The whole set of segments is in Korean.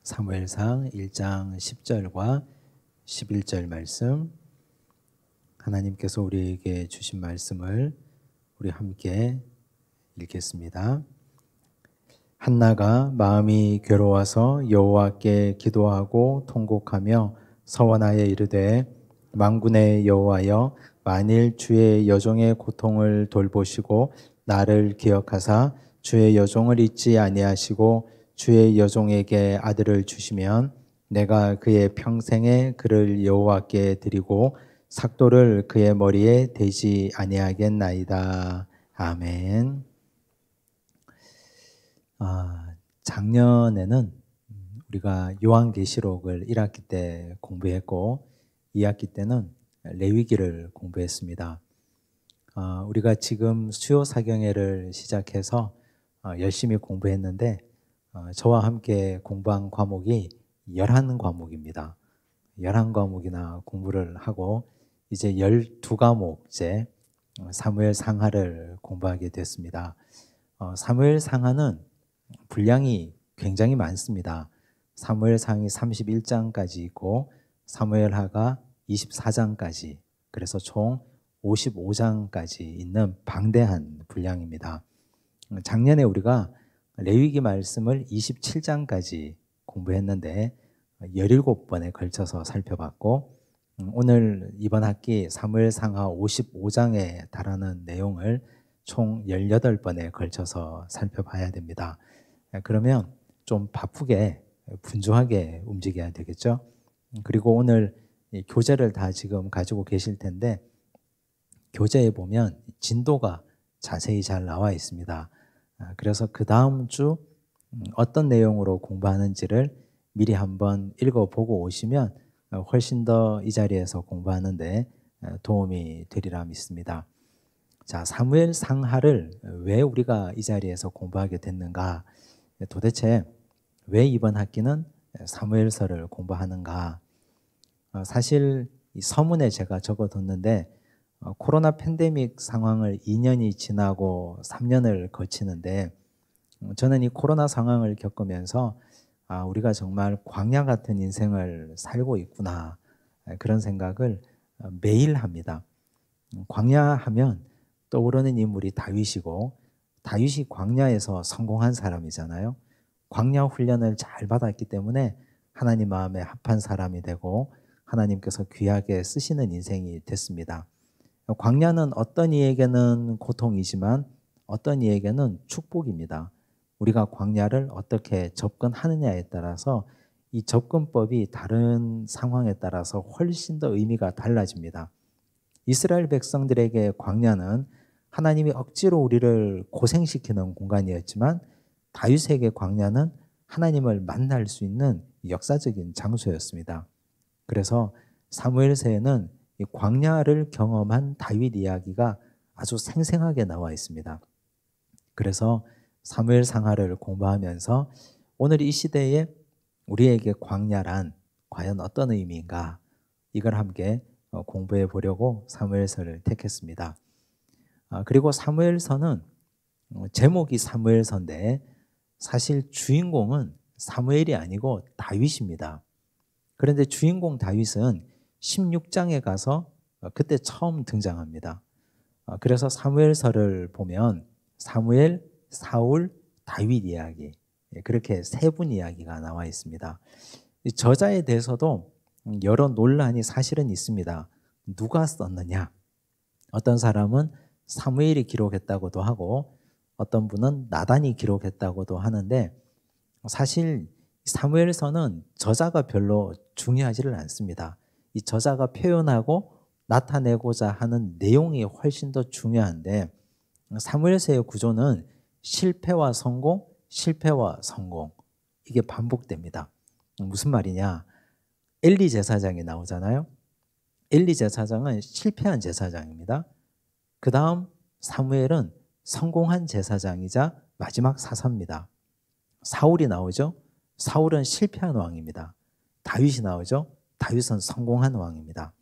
사무엘상 1장 10절과 11절 말씀, 하나님께서 우리에게 주신 말씀을 우리 함께 읽겠습니다. 한나가 마음이 괴로워서 여호와께 기도하고 통곡하며 서원하여 이르되, 만군의 여호와여, 만일 주의 여종의 고통을 돌보시고 나를 기억하사 주의 여종을 잊지 아니하시고 주의 여종에게 아들을 주시면 내가 그의 평생에 그를 여호와께 드리고 삭도를 그의 머리에 대지 아니하겠나이다. 아멘. 작년에는 우리가 요한계시록을 1학기 때 공부했고 2학기 때는 레위기를 공부했습니다. 우리가 지금 수요 사경회를 시작해서 열심히 공부했는데 저와 함께 공부한 과목이 11과목입니다. 11과목이나 공부를 하고 이제 12과목째 사무엘 상하를 공부하게 됐습니다. 사무엘 상하는 분량이 굉장히 많습니다. 사무엘 상이 31장까지 있고 사무엘 하가 24장까지, 그래서 총 55장까지 있는 방대한 분량입니다. 작년에 우리가 레위기 말씀을 27장까지 공부했는데 17번에 걸쳐서 살펴봤고, 오늘 이번 학기 사무엘 상하 55장에 달하는 내용을 총 18번에 걸쳐서 살펴봐야 됩니다. 그러면 좀 바쁘게 분주하게 움직여야 되겠죠. 그리고 오늘 교재를 다 지금 가지고 계실 텐데 교재에 보면 진도가 자세히 잘 나와 있습니다. 그래서 그 다음 주 어떤 내용으로 공부하는지를 미리 한번 읽어보고 오시면 훨씬 더 이 자리에서 공부하는데 도움이 되리라 믿습니다. 자, 사무엘 상하를 왜 우리가 이 자리에서 공부하게 됐는가? 도대체 왜 이번 학기는 사무엘서를 공부하는가? 사실 이 서문에 제가 적어뒀는데 코로나 팬데믹 상황을 2년이 지나고 3년을 거치는데 저는 이 코로나 상황을 겪으면서 우리가 정말 광야 같은 인생을 살고 있구나, 그런 생각을 매일 합니다. 광야 하면 떠오르는 인물이 다윗이고, 다윗이 광야에서 성공한 사람이잖아요. 광야 훈련을 잘 받았기 때문에 하나님 마음에 합한 사람이 되고 하나님께서 귀하게 쓰시는 인생이 됐습니다. 광야는 어떤 이에게는 고통이지만 어떤 이에게는 축복입니다. 우리가 광야를 어떻게 접근하느냐에 따라서 이 접근법이 다른 상황에 따라서 훨씬 더 의미가 달라집니다. 이스라엘 백성들에게 광야는 하나님이 억지로 우리를 고생시키는 공간이었지만, 다윗에게 광야는 하나님을 만날 수 있는 역사적인 장소였습니다. 그래서 사무엘서에는 이 광야를 경험한 다윗 이야기가 아주 생생하게 나와 있습니다. 그래서 사무엘 상하를 공부하면서 오늘 이 시대에 우리에게 광야란 과연 어떤 의미인가, 이걸 함께 공부해 보려고 사무엘서를 택했습니다. 그리고 사무엘서는 제목이 사무엘서인데 사실 주인공은 사무엘이 아니고 다윗입니다. 그런데 주인공 다윗은 16장에 가서 그때 처음 등장합니다. 그래서 사무엘서를 보면 사무엘, 사울, 다윗 이야기, 그렇게 세 분 이야기가 나와 있습니다. 저자에 대해서도 여러 논란이 사실은 있습니다. 누가 썼느냐? 어떤 사람은 사무엘이 기록했다고도 하고 어떤 분은 나단이 기록했다고도 하는데, 사실 사무엘서는 저자가 별로 중요하지를 않습니다. 이 저자가 표현하고 나타내고자 하는 내용이 훨씬 더 중요한데, 사무엘서의 구조는 실패와 성공, 실패와 성공, 이게 반복됩니다. 무슨 말이냐? 엘리 제사장이 나오잖아요. 엘리 제사장은 실패한 제사장입니다. 그 다음 사무엘은 성공한 제사장이자 마지막 사사입니다. 사울이 나오죠. 사울은 실패한 왕입니다. 다윗이 나오죠. 다윗은 성공한 왕입니다.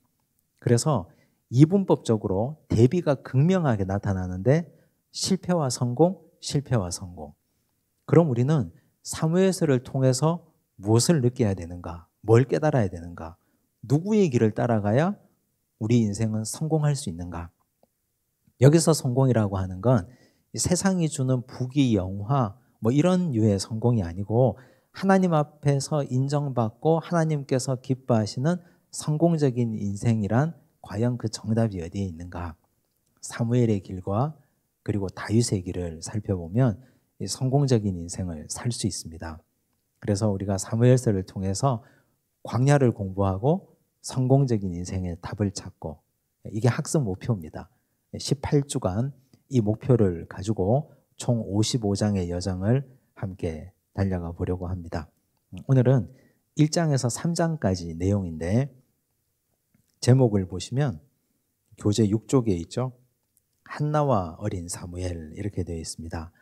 그래서 이분법적으로 대비가 극명하게 나타나는데 실패와 성공, 실패와 성공. 그럼 우리는 사무엘서를 통해서 무엇을 느껴야 되는가? 뭘 깨달아야 되는가? 누구의 길을 따라가야 우리 인생은 성공할 수 있는가? 여기서 성공이라고 하는 건 세상이 주는 부귀, 영화 뭐 이런 유의 성공이 아니고 하나님 앞에서 인정받고 하나님께서 기뻐하시는 성공적인 인생이란 과연 그 정답이 어디에 있는가? 사무엘의 길과 그리고 다윗의 길을 살펴보면 성공적인 인생을 살 수 있습니다. 그래서 우리가 사무엘서를 통해서 광야를 공부하고 성공적인 인생의 답을 찾고, 이게 학습 목표입니다. 18주간 이 목표를 가지고 총 55장의 여정을 함께 달려가 보려고 합니다. 오늘은 1장에서 3장까지 내용인데 제목을 보시면 교재 6쪽에 있죠. 한나와 어린 사무엘 이렇게 되어 있습니다.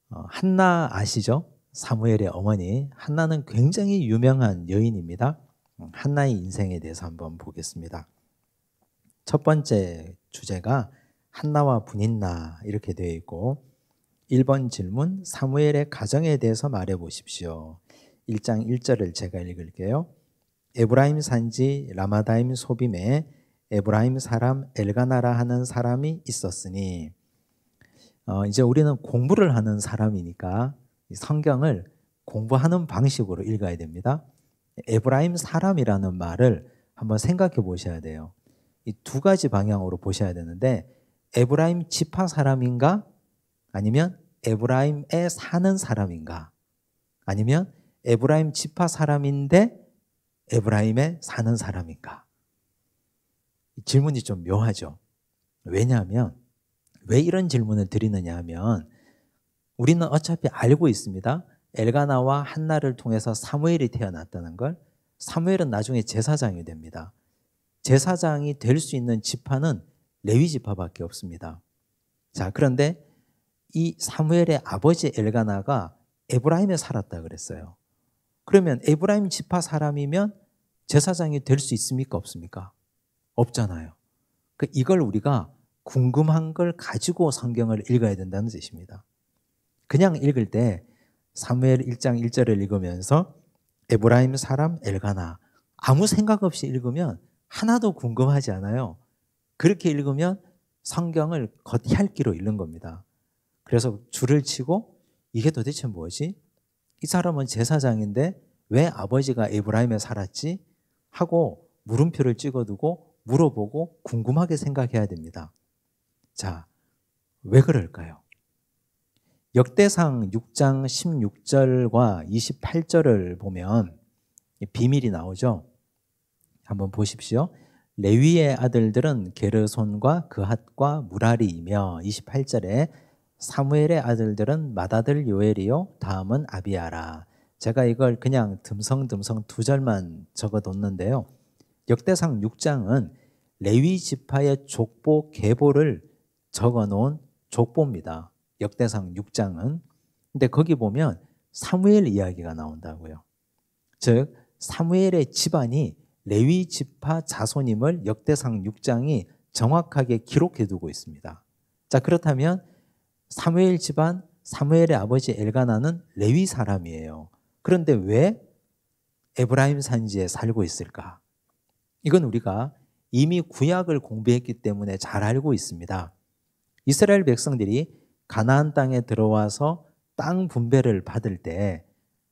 한나 아시죠? 사무엘의 어머니 한나는 굉장히 유명한 여인입니다. 한나의 인생에 대해서 한번 보겠습니다. 첫 번째 주제가 한나와 분인나 이렇게 되어 있고 1번 질문 사무엘의 가정에 대해서 말해 보십시오. 1장 1절을 제가 읽을게요. 에브라임 산지 라마다임 소빔에 에브라임 사람 엘가나라 하는 사람이 있었으니, 이제 우리는 공부를 하는 사람이니까 성경을 공부하는 방식으로 읽어야 됩니다. 에브라임 사람이라는 말을 한번 생각해 보셔야 돼요. 이 두 가지 방향으로 보셔야 되는데 에브라임 지파 사람인가? 아니면 에브라임에 사는 사람인가? 아니면 에브라임 지파 사람인데 에브라임에 사는 사람인가? 질문이 좀 묘하죠. 왜냐하면 왜 이런 질문을 드리느냐 하면 우리는 어차피 알고 있습니다. 엘가나와 한나를 통해서 사무엘이 태어났다는 걸. 사무엘은 나중에 제사장이 됩니다. 제사장이 될 수 있는 지파는 레위 지파밖에 없습니다. 자, 그런데 이 사무엘의 아버지 엘가나가 에브라임에 살았다 그랬어요. 그러면 에브라임 지파 사람이면 제사장이 될 수 있습니까? 없습니까? 없잖아요. 이걸 우리가 궁금한 걸 가지고 성경을 읽어야 된다는 뜻입니다. 그냥 읽을 때 사무엘 1장 1절을 읽으면서 에브라임 사람 엘가나 아무 생각 없이 읽으면 하나도 궁금하지 않아요. 그렇게 읽으면 성경을 겉핥기로 읽는 겁니다. 그래서 줄을 치고 이게 도대체 뭐지? 이 사람은 제사장인데 왜 아버지가 에브라임에 살았지? 하고 물음표를 찍어두고 물어보고 궁금하게 생각해야 됩니다. 자, 왜 그럴까요? 역대상 6장 16절과 28절을 보면 비밀이 나오죠. 한번 보십시오. 레위의 아들들은 게르손과 그핫과 무라리이며 28절에 사무엘의 아들들은 맏아들 요엘이요 다음은 아비아라. 제가 이걸 그냥 듬성듬성 두 절만 적어뒀는데요. 역대상 6장은 레위 지파의 족보 계보를 적어놓은 족보입니다. 역대상 6장은. 근데 거기 보면 사무엘 이야기가 나온다고요. 즉 사무엘의 집안이 레위 지파 자손임을 역대상 6장이 정확하게 기록해 두고 있습니다. 자, 그렇다면 사무엘 집안, 사무엘의 아버지 엘가나는 레위 사람이에요. 그런데 왜 에브라임 산지에 살고 있을까? 이건 우리가 이미 구약을 공부했기 때문에 잘 알고 있습니다. 이스라엘 백성들이 가나안 땅에 들어와서 땅 분배를 받을 때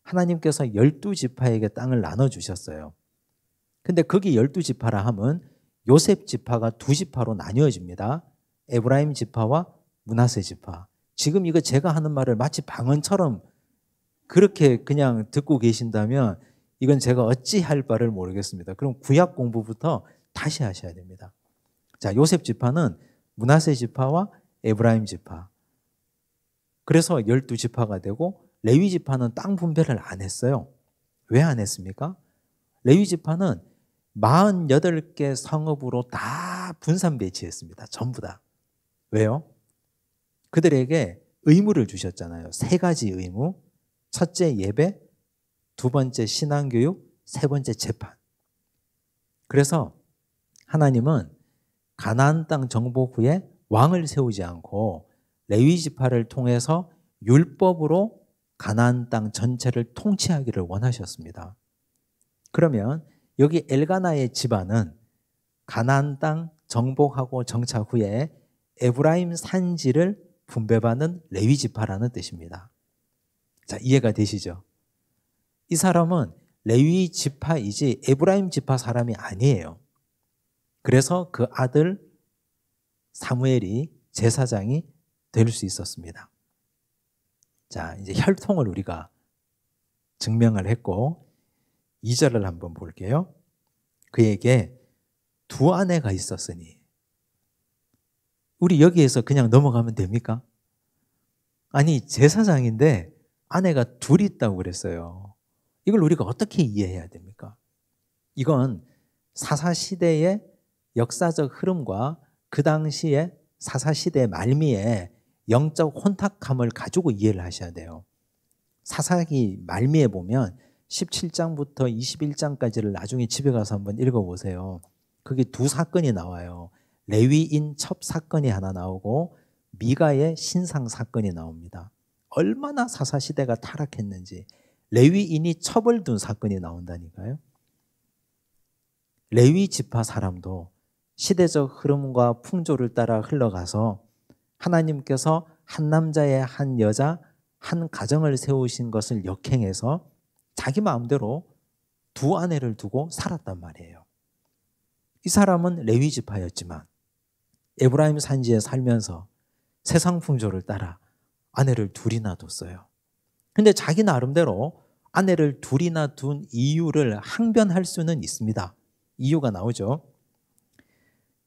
하나님께서 12지파에게 땅을 나눠주셨어요. 근데 거기 12지파라 하면 요셉 지파가 두 지파로 나뉘어집니다. 에브라임 지파와 므낫세 지파. 지금 이거 제가 하는 말을 마치 방언처럼 그렇게 그냥 듣고 계신다면 이건 제가 어찌 할 바를 모르겠습니다. 그럼 구약 공부부터 다시 하셔야 됩니다. 자, 요셉 지파는 므낫세 지파와 에브라임 지파. 그래서 12지파가 되고 레위 지파는 땅 분배를 안 했어요. 왜 안 했습니까? 레위 지파는 48개 성읍으로 다 분산 배치했습니다. 전부 다. 왜요? 그들에게 의무를 주셨잖아요. 세 가지 의무. 첫째 예배, 두 번째 신앙교육, 세 번째 재판. 그래서 하나님은 가나안 땅 정복 후에 왕을 세우지 않고 레위 지파를 통해서 율법으로 가나안 땅 전체를 통치하기를 원하셨습니다. 그러면 여기 엘가나의 집안은 가나안 땅 정복하고 정착 후에 에브라임 산지를 분배받는 레위 지파라는 뜻입니다. 자, 이해가 되시죠? 이 사람은 레위 지파이지 에브라임 지파 사람이 아니에요. 그래서 그 아들 사무엘이 제사장이 될 수 있었습니다. 자, 이제 혈통을 우리가 증명을 했고 2절을 한번 볼게요. 그에게 두 아내가 있었으니. 우리 여기에서 그냥 넘어가면 됩니까? 아니, 제사장인데 아내가 둘 있다고 그랬어요. 이걸 우리가 어떻게 이해해야 됩니까? 이건 사사시대의 역사적 흐름과 그 당시에 사사시대 말미에 영적 혼탁함을 가지고 이해를 하셔야 돼요. 사사기 말미에 보면 17장부터 21장까지를 나중에 집에 가서 한번 읽어보세요. 거기 두 사건이 나와요. 레위인 첩 사건이 하나 나오고 미가의 신상 사건이 나옵니다. 얼마나 사사시대가 타락했는지 레위인이 첩을 둔 사건이 나온다니까요. 레위 지파 사람도 시대적 흐름과 풍조를 따라 흘러가서 하나님께서 한 남자의 한 여자 한 가정을 세우신 것을 역행해서 자기 마음대로 두 아내를 두고 살았단 말이에요. 이 사람은 레위 지파였지만 에브라임 산지에 살면서 세상 풍조를 따라 아내를 둘이나 뒀어요. 근데 자기 나름대로 아내를 둘이나 둔 이유를 항변할 수는 있습니다. 이유가 나오죠.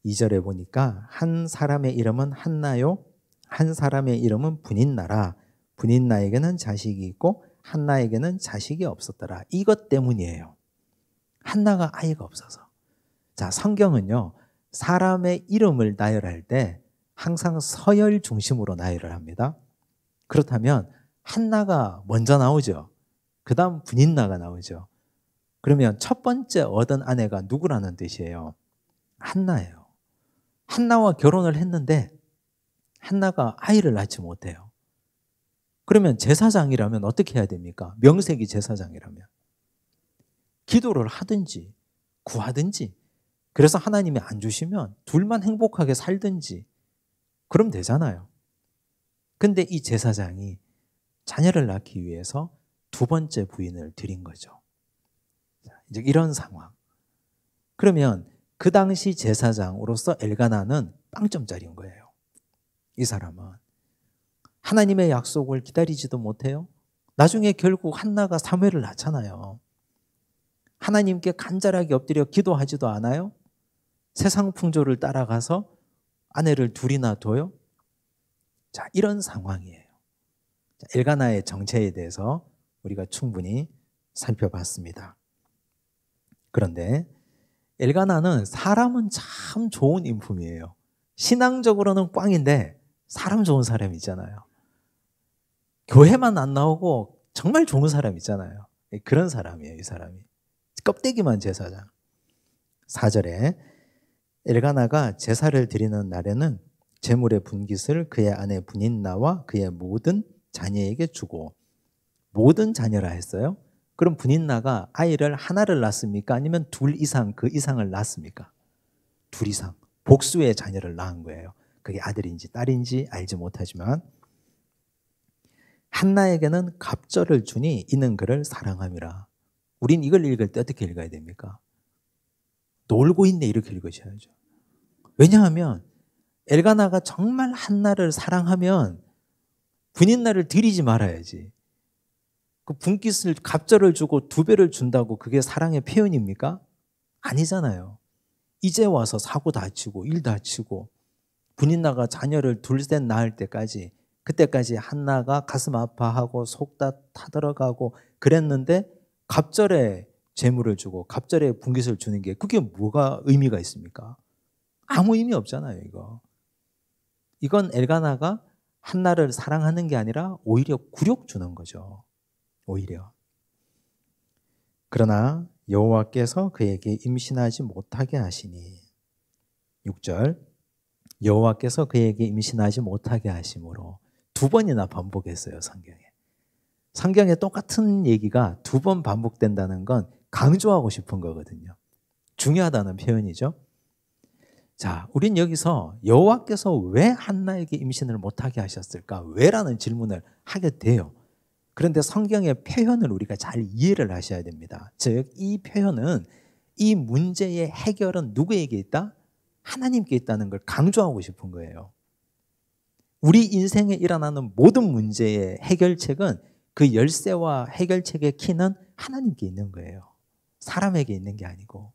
2절에 보니까 한 사람의 이름은 한나요, 한 사람의 이름은 분인나라. 분인나에게는 자식이 있고 한나에게는 자식이 없었더라. 이것 때문이에요. 한나가 아이가 없어서. 자, 성경은요, 사람의 이름을 나열할 때 항상 서열 중심으로 나열을 합니다. 그렇다면 한나가 먼저 나오죠. 그 다음 분인나가 나오죠. 그러면 첫 번째 얻은 아내가 누구라는 뜻이에요? 한나예요. 한나와 결혼을 했는데 한나가 아이를 낳지 못해요. 그러면 제사장이라면 어떻게 해야 됩니까? 명색이 제사장이라면 기도를 하든지 구하든지, 그래서 하나님이 안 주시면 둘만 행복하게 살든지 그럼 되잖아요. 근데 이 제사장이 자녀를 낳기 위해서 두 번째 부인을 드린 거죠. 이제 이런 상황. 그러면 그 당시 제사장으로서 엘가나는 빵점짜리인 거예요. 이 사람은 하나님의 약속을 기다리지도 못해요. 나중에 결국 한나가 사무엘을 낳잖아요. 하나님께 간절하게 엎드려 기도하지도 않아요. 세상 풍조를 따라가서 아내를 둘이나 둬요. 자, 이런 상황이에요. 엘가나의 정체에 대해서 우리가 충분히 살펴봤습니다. 그런데 엘가나는 사람은 참 좋은 인품이에요. 신앙적으로는 꽝인데 사람 좋은 사람 있잖아요. 교회만 안 나오고 정말 좋은 사람 있잖아요. 그런 사람이에요, 이 사람이. 껍데기만 제사장. 4절에 엘가나가 제사를 드리는 날에는 제물의 분깃을 그의 아내 분인나와 그의 모든 자녀에게 주고, 모든 자녀라 했어요. 그럼 분인나가 아이를 하나를 낳습니까? 아니면 둘 이상, 그 이상을 낳습니까? 둘 이상. 복수의 자녀를 낳은 거예요. 그게 아들인지 딸인지 알지 못하지만, 한나에게는 갑절을 주니 이는 그를 사랑함이라. 우린 이걸 읽을 때 어떻게 읽어야 됩니까? 놀고 있네, 이렇게 읽으셔야죠. 왜냐하면 엘가나가 정말 한나를 사랑하면 분인나를 드리지 말아야지. 그 분깃을 갑절을 주고 두 배를 준다고 그게 사랑의 표현입니까? 아니잖아요. 이제 와서 사고 다치고 일 다치고 분인나가 자녀를 둘셋 낳을 때까지, 그때까지 한나가 가슴 아파하고 속 다 타들어가고 그랬는데 갑절에 재물을 주고 갑절에 분깃을 주는 게 그게 뭐가 의미가 있습니까? 아무 의미 없잖아요, 이거. 이건 엘가나가 한나를 사랑하는 게 아니라 오히려 굴욕 주는 거죠. 오히려. 그러나 여호와께서 그에게 임신하지 못하게 하시니, 6절, 여호와께서 그에게 임신하지 못하게 하심으로 두 번이나 반복했어요, 성경에. 성경에 똑같은 얘기가 두 번 반복된다는 건 강조하고 싶은 거거든요. 중요하다는 표현이죠. 자, 우린 여기서 여호와께서 왜 한나에게 임신을 못하게 하셨을까? 왜라는 질문을 하게 돼요. 그런데 성경의 표현을 우리가 잘 이해를 하셔야 됩니다. 즉, 이 표현은 이 문제의 해결은 누구에게 있다? 하나님께 있다는 걸 강조하고 싶은 거예요. 우리 인생에 일어나는 모든 문제의 해결책은 그 열쇠와 해결책의 키는 하나님께 있는 거예요. 사람에게 있는 게 아니고.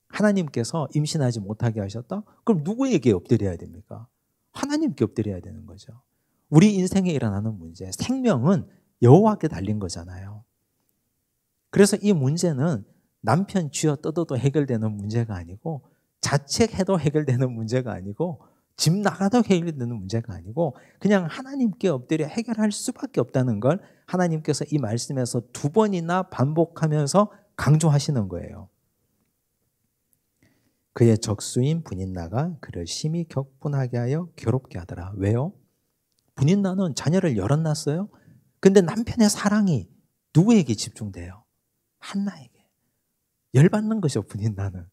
하나님께서 임신하지 못하게 하셨다? 그럼 누구에게 엎드려야 됩니까? 하나님께 엎드려야 되는 거죠. 우리 인생에 일어나는 문제, 생명은 여호와께 달린 거잖아요. 그래서 이 문제는 남편 쥐어 뜯어도 해결되는 문제가 아니고, 자책해도 해결되는 문제가 아니고, 집 나가도 해결되는 문제가 아니고, 그냥 하나님께 엎드려 해결할 수밖에 없다는 걸 하나님께서 이 말씀에서 두 번이나 반복하면서 강조하시는 거예요. 그의 적수인 분인나가 그를 심히 격분하게 하여 괴롭게 하더라. 왜요? 분인나는 자녀를 여럿 낳았어요. 근데 남편의 사랑이 누구에게 집중돼요? 한나에게. 열받는 것이죠, 분인나는.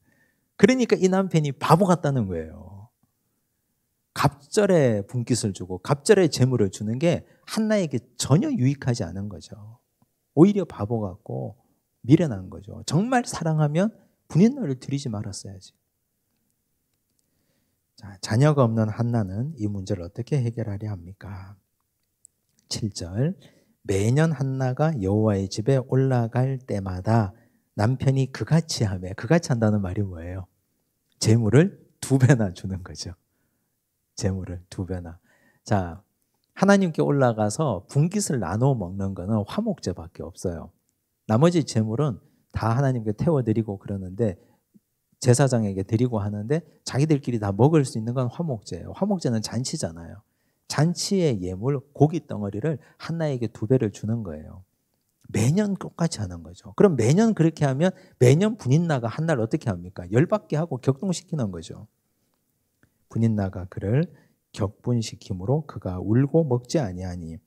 그러니까 이 남편이 바보 같다는 거예요. 갑절에 분깃을 주고 갑절에 재물을 주는 게 한나에게 전혀 유익하지 않은 거죠. 오히려 바보 같고 미련한 거죠. 정말 사랑하면 분인나를 들이지 말았어야지. 자, 자녀가 없는 한나는 이 문제를 어떻게 해결하려 합니까? 7절, 매년 한나가 여호와의 집에 올라갈 때마다 남편이 그같이 하며, 그같이 한다는 말이 뭐예요? 재물을 2배나 주는 거죠. 재물을 2배나. 자, 하나님께 올라가서 분깃을 나눠 먹는 거는 화목제밖에 없어요. 나머지 재물은 다 하나님께 태워드리고 그러는데, 제사장에게 드리고 하는데 자기들끼리 다 먹을 수 있는 건 화목제예요. 화목제는 잔치잖아요. 잔치의 예물, 고기 덩어리를 한나에게 2배를 주는 거예요. 매년 똑같이 하는 거죠. 그럼 매년 그렇게 하면 매년 분인나가 한나를 어떻게 합니까? 열받게 하고 격동시키는 거죠. 분인나가 그를 격분시키므로 그가 울고 먹지 아니하니.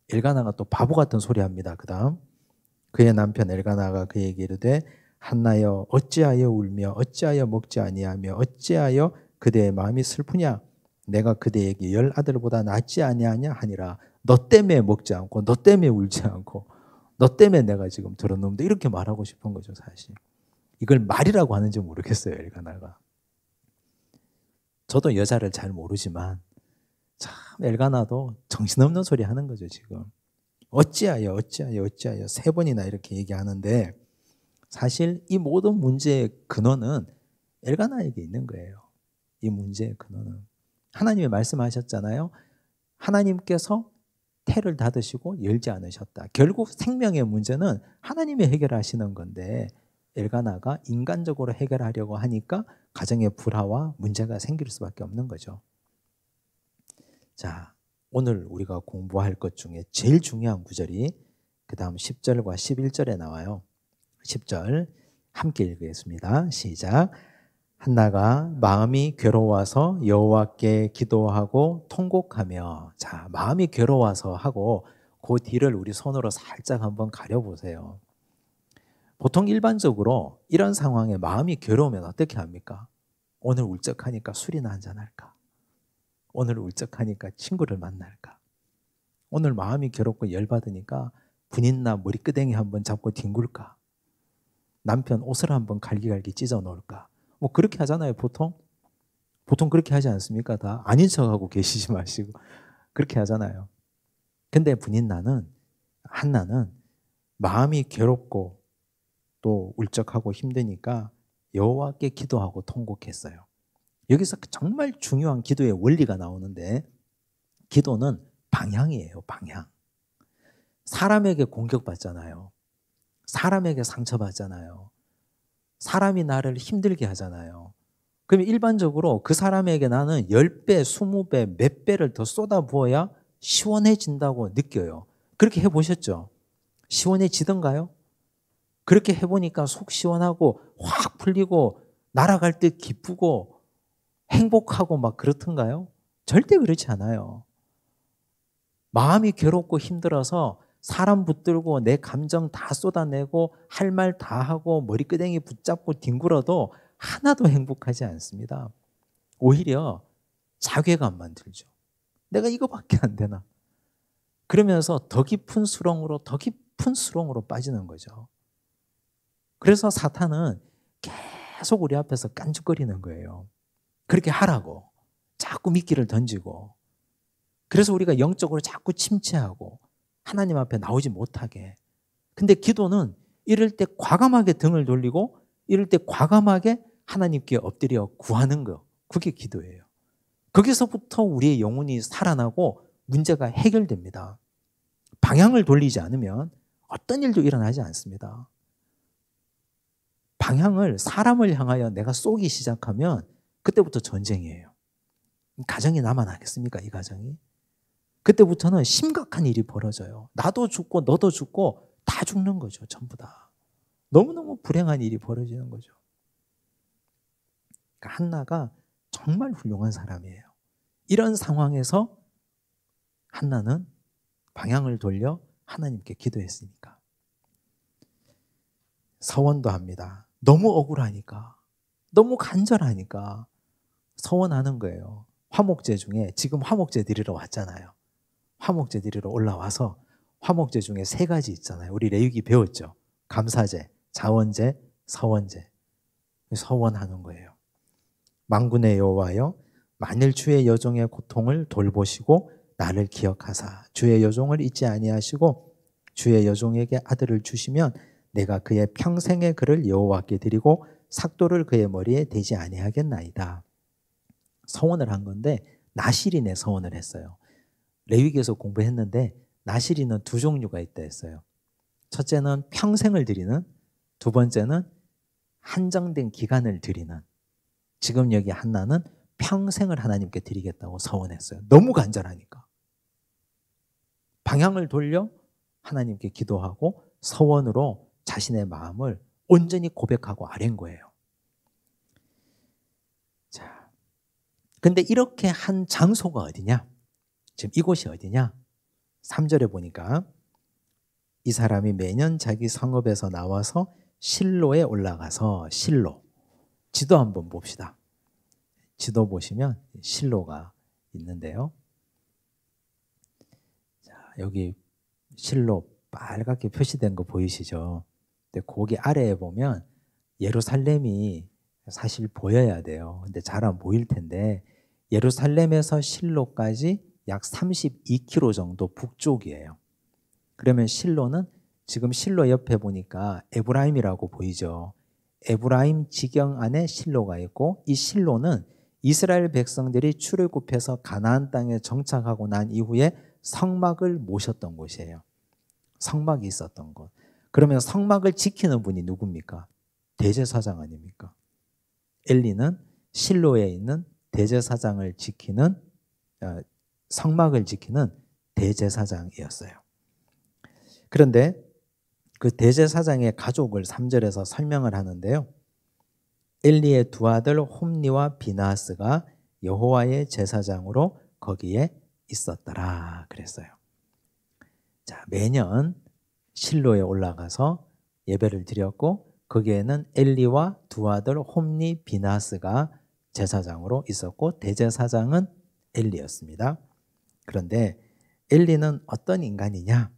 엘가나가 또 바보 같은 소리 합니다. 그 다음 그의 남편 엘가나가 그에게 이르되 한나여 어찌하여 울며 어찌하여 먹지 아니하며 어찌하여 그대의 마음이 슬프냐? 내가 그대에게 10아들보다 낫지 아니하냐 하니라. 너 때문에 먹지 않고 너 때문에 울지 않고 너 때문에 내가 지금 들었는데, 이렇게 말하고 싶은 거죠. 사실 이걸 말이라고 하는지 모르겠어요. 엘가나가. 저도 여자를 잘 모르지만 참 엘가나도 정신없는 소리 하는 거죠. 지금 어찌하여 3번이나 이렇게 얘기하는데, 사실 이 모든 문제의 근원은 엘가나에게 있는 거예요. 이 문제의 근원은 하나님이 말씀하셨잖아요. 하나님께서 태를 닫으시고 열지 않으셨다. 결국 생명의 문제는 하나님이 해결하시는 건데, 엘가나가 인간적으로 해결하려고 하니까 가정의 불화와 문제가 생길 수밖에 없는 거죠. 자, 오늘 우리가 공부할 것 중에 제일 중요한 구절이 그 다음 10절과 11절에 나와요. 10절 함께 읽겠습니다. 시작. 한나가 마음이 괴로워서 여호와께 기도하고 통곡하며. 자, 마음이 괴로워서 하고 그 뒤를 우리 손으로 살짝 한번 가려보세요. 보통 일반적으로 이런 상황에 마음이 괴로우면 어떻게 합니까? 오늘 울적하니까 술이나 한잔할까? 오늘 울적하니까 친구를 만날까? 오늘 마음이 괴롭고 열받으니까 분인나 머리끄댕이 한번 잡고 뒹굴까? 남편 옷을 한번 갈기갈기 찢어 놓을까? 뭐 그렇게 하잖아요, 보통. 보통 그렇게 하지 않습니까? 다 아닌 척하고 계시지 마시고 그렇게 하잖아요. 근데 한나는 마음이 괴롭고 또 울적하고 힘드니까 여호와께 기도하고 통곡했어요. 여기서 정말 중요한 기도의 원리가 나오는데, 기도는 방향이에요. 방향. 사람에게 공격받잖아요. 사람에게 상처받잖아요. 사람이 나를 힘들게 하잖아요. 그러면 일반적으로 그 사람에게 나는 10배, 20배, 몇 배를 더 쏟아부어야 시원해진다고 느껴요. 그렇게 해보셨죠? 시원해지던가요? 그렇게 해보니까 속 시원하고 확 풀리고 날아갈 때 기쁘고 행복하고 막 그렇던가요? 절대 그렇지 않아요. 마음이 괴롭고 힘들어서 사람 붙들고 내 감정 다 쏟아내고 할 말 다 하고 머리끄댕이 붙잡고 뒹굴어도 하나도 행복하지 않습니다. 오히려 자괴감만 들죠. 내가 이거밖에 안 되나? 그러면서 더 깊은 수렁으로 더 깊은 수렁으로 빠지는 거죠. 그래서 사탄은 계속 우리 앞에서 깐죽거리는 거예요. 그렇게 하라고. 자꾸 미끼를 던지고. 그래서 우리가 영적으로 자꾸 침체하고 하나님 앞에 나오지 못하게. 근데 기도는 이럴 때 과감하게 등을 돌리고 이럴 때 과감하게 하나님께 엎드려 구하는 거. 그게 기도예요. 거기서부터 우리의 영혼이 살아나고 문제가 해결됩니다. 방향을 돌리지 않으면 어떤 일도 일어나지 않습니다. 방향을 사람을 향하여 내가 쏘기 시작하면 그때부터 전쟁이에요. 가정이 남아나겠습니까? 이 가정이? 그때부터는 심각한 일이 벌어져요. 나도 죽고 너도 죽고 다 죽는 거죠. 전부 다. 너무너무 불행한 일이 벌어지는 거죠. 그러니까 한나가 정말 훌륭한 사람이에요. 이런 상황에서 한나는 방향을 돌려 하나님께 기도했으니까. 서원도 합니다. 너무 억울하니까, 너무 간절하니까 서원하는 거예요. 화목제 중에 지금 화목제 드리러 왔잖아요. 화목제 드리러 올라와서 화목제 중에 3가지 있잖아요. 우리 레위기 배웠죠. 감사제, 자원제, 서원제. 서원하는 거예요. 만군의 여호와여, 만일 주의 여종의 고통을 돌보시고 나를 기억하사 주의 여종을 잊지 아니하시고 주의 여종에게 아들을 주시면 내가 그의 평생의 그를 여호와께 드리고 삭도를 그의 머리에 대지 아니하겠나이다. 서원을 한 건데 나실인의 서원을 했어요. 레위기에서 공부했는데 나실인은 2종류가 있다 했어요. 첫째는 평생을 드리는, 두 번째는 한정된 기간을 드리는. 지금 여기 한나는 평생을 하나님께 드리겠다고 서원했어요. 너무 간절하니까. 방향을 돌려 하나님께 기도하고 서원으로 자신의 마음을 온전히 고백하고 아뢰는 거예요. 자, 근데 이렇게 한 장소가 어디냐? 지금 이곳이 어디냐? 3절에 보니까 이 사람이 매년 자기 성읍에서 나와서 실로에 올라가서 실로. 지도 한번 봅시다. 지도 보시면 실로가 있는데요. 자, 여기 실로 빨갛게 표시된 거 보이시죠? 근데 거기 아래에 보면 예루살렘이 사실 보여야 돼요. 근데 잘 안 보일 텐데 예루살렘에서 실로까지 약 32km 정도 북쪽이에요. 그러면 실로는 지금 실로 옆에 보니까 에브라임이라고 보이죠. 에브라임 지경 안에 실로가 있고 이 실로는 이스라엘 백성들이 출애굽해서 가나안 땅에 정착하고 난 이후에 성막을 모셨던 곳이에요. 성막이 있었던 곳. 그러면 성막을 지키는 분이 누굽니까? 대제사장 아닙니까? 엘리는 실로에 있는 대제사장을 지키는 성막을 지키는 대제사장이었어요. 그런데 그 대제사장의 가족을 3절에서 설명을 하는데요. 엘리의 2 아들 홈니와 비나스가 여호와의 제사장으로 거기에 있었더라 그랬어요. 자, 매년 실로에 올라가서 예배를 드렸고 거기에는 엘리와 2 아들 홈니, 비나스가 제사장으로 있었고 대제사장은 엘리였습니다. 그런데 엘리는 어떤 인간이냐?